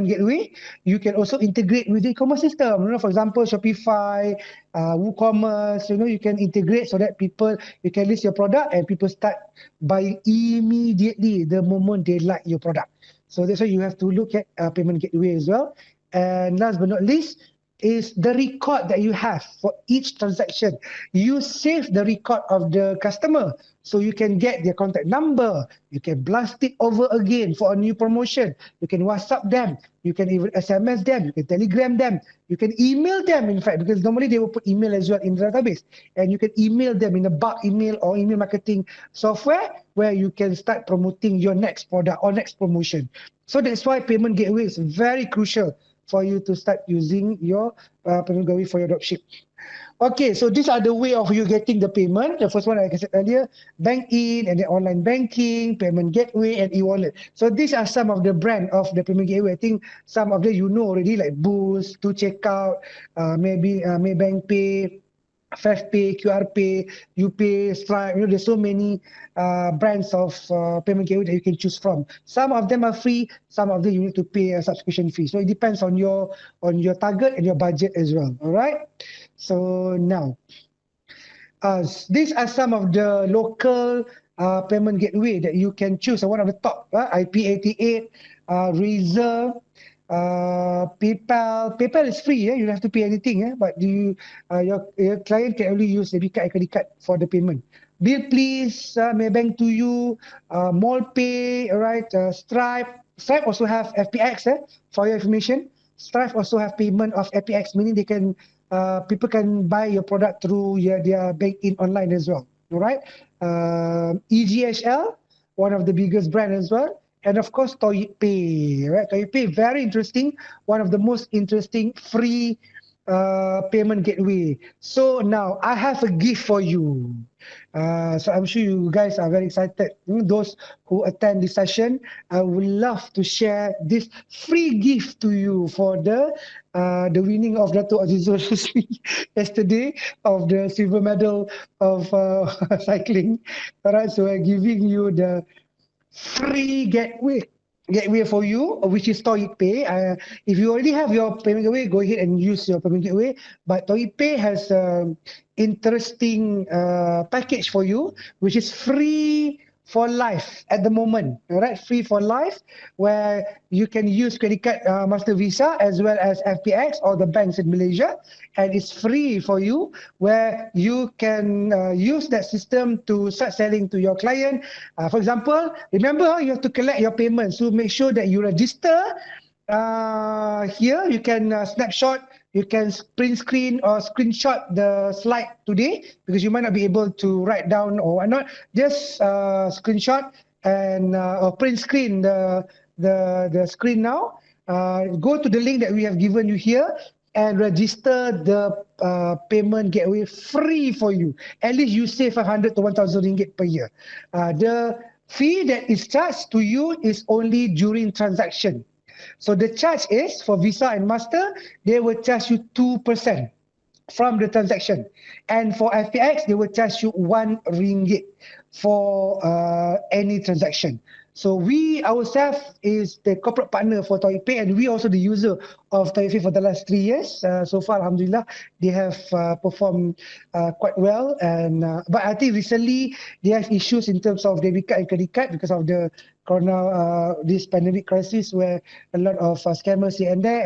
gateway, you can also integrate with the e-commerce system. For example, Shopify, WooCommerce. You can integrate so that you can list your product and people start buying immediately the moment they like your product. So that's why you have to look at payment gateway as well. And last but not least, is the record that you have for each transaction. You save the record of the customer, so you can get their contact number. You can blast it over again for a new promotion. You can WhatsApp them. You can even SMS them. You can Telegram them. You can email them, in fact, because normally they will put email as well in the database. And you can email them in a bulk email or email marketing software where you can start promoting your next product or next promotion. So that's why payment gateway is very crucial for you to start using your payment gateway for your dropship. Okay, so these are the way of you getting the payment. The first one, like I said earlier, bank in, and then online banking, payment gateway, and e-wallet. So these are some of the brand of the payment gateway. I think some of them you know already, like Boost, To Checkout, maybe Maybank Pay, FastPay, QR Pay, UPay, Stripe. There's so many brands of payment gateway that you can choose from. Some of them are free. Some of them you need to pay a subscription fee. So it depends on your target and your budget as well. All right. So now, these are some of the local payment gateway that you can choose. One of the top, IP88, Razer, PayPal. PayPal is free, you don't have to pay anything, but your client can only use debit card and credit card for the payment. Bill Please, Maybank to you, MallPay, all right, Stripe. Stripe also have FPX, for your information. Stripe also have payment of FPX, meaning they can people can buy your product through their bank in online as well. All right. EGHL, one of the biggest brand as well. And of course, ToyPay, right? ToyPay, very interesting. One of the most interesting free payment gateway. So now I have a gift for you. So I'm sure you guys are very excited. Those who attend this session, I would love to share this free gift to you for the winning of Dato' Azizul Husni yesterday of the silver medal of cycling. All right, so I'm giving you the free gateway for you, which is ToyPay. If you already have your payment gateway, go ahead and use your payment gateway. But ToyPay has interesting package for you, which is free for life at the moment. All right, free for life, where you can use credit card, Master Visa, as well as FPX or the banks in Malaysia, and it's free for you, where you can use that system to start selling to your client. For example, remember you have to collect your payments, so make sure that you register. Here you can snapshot, you can print screen or screenshot the slide today, because you might not be able to write down or whatnot. Just screenshot and or print screen the screen now. Go to the link that we have given you here and register the payment gateway free for you. At least you save 500 to 1,000 ringgit per year. The fee that is charged to you is only during transaction. So the charge is for Visa and Master, they will charge you 2% from the transaction. And for FPX, they will charge you 1 ringgit for any transaction. So we ourselves is the corporate partner for ToyPay, and we also the user of ToyPay for the last 3 years. So far, Alhamdulillah, they have performed quite well. And but I think recently they have issues in terms of debit card and credit card because of the corona, this pandemic crisis, where a lot of scammers here and there,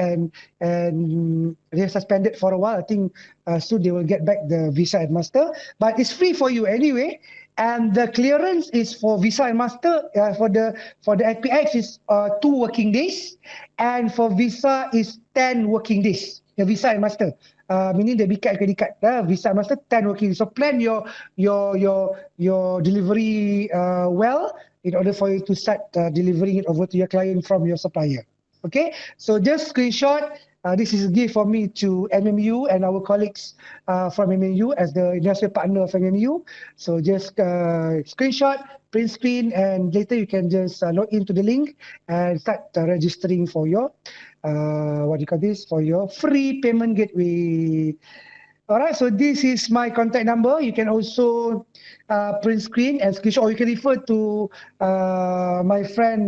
and they have suspended for a while. I think soon they will get back the Visa and Master, but it's free for you anyway. And the clearance is for Visa and Master, for the FPX is 2 working days, and for Visa is 10 working days. The Visa and Master, meaning the card credit card, Visa and Master 10 working days. So plan your delivery well, in order for you to start delivering it over to your client from your supplier. Okay, so just screenshot. This is a gift for me to MMU and our colleagues from MMU as the industrial partner of MMU. So just screenshot, print screen, and later you can just log into the link and start registering for your what do you call this, for your free payment gateway. All right, so this is my contact number. You can also print screen and screenshot, or you can refer to my friend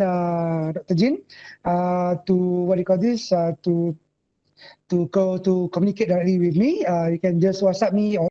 Dr. Jin to what do you call this, to go to communicate directly with me. You can just WhatsApp me or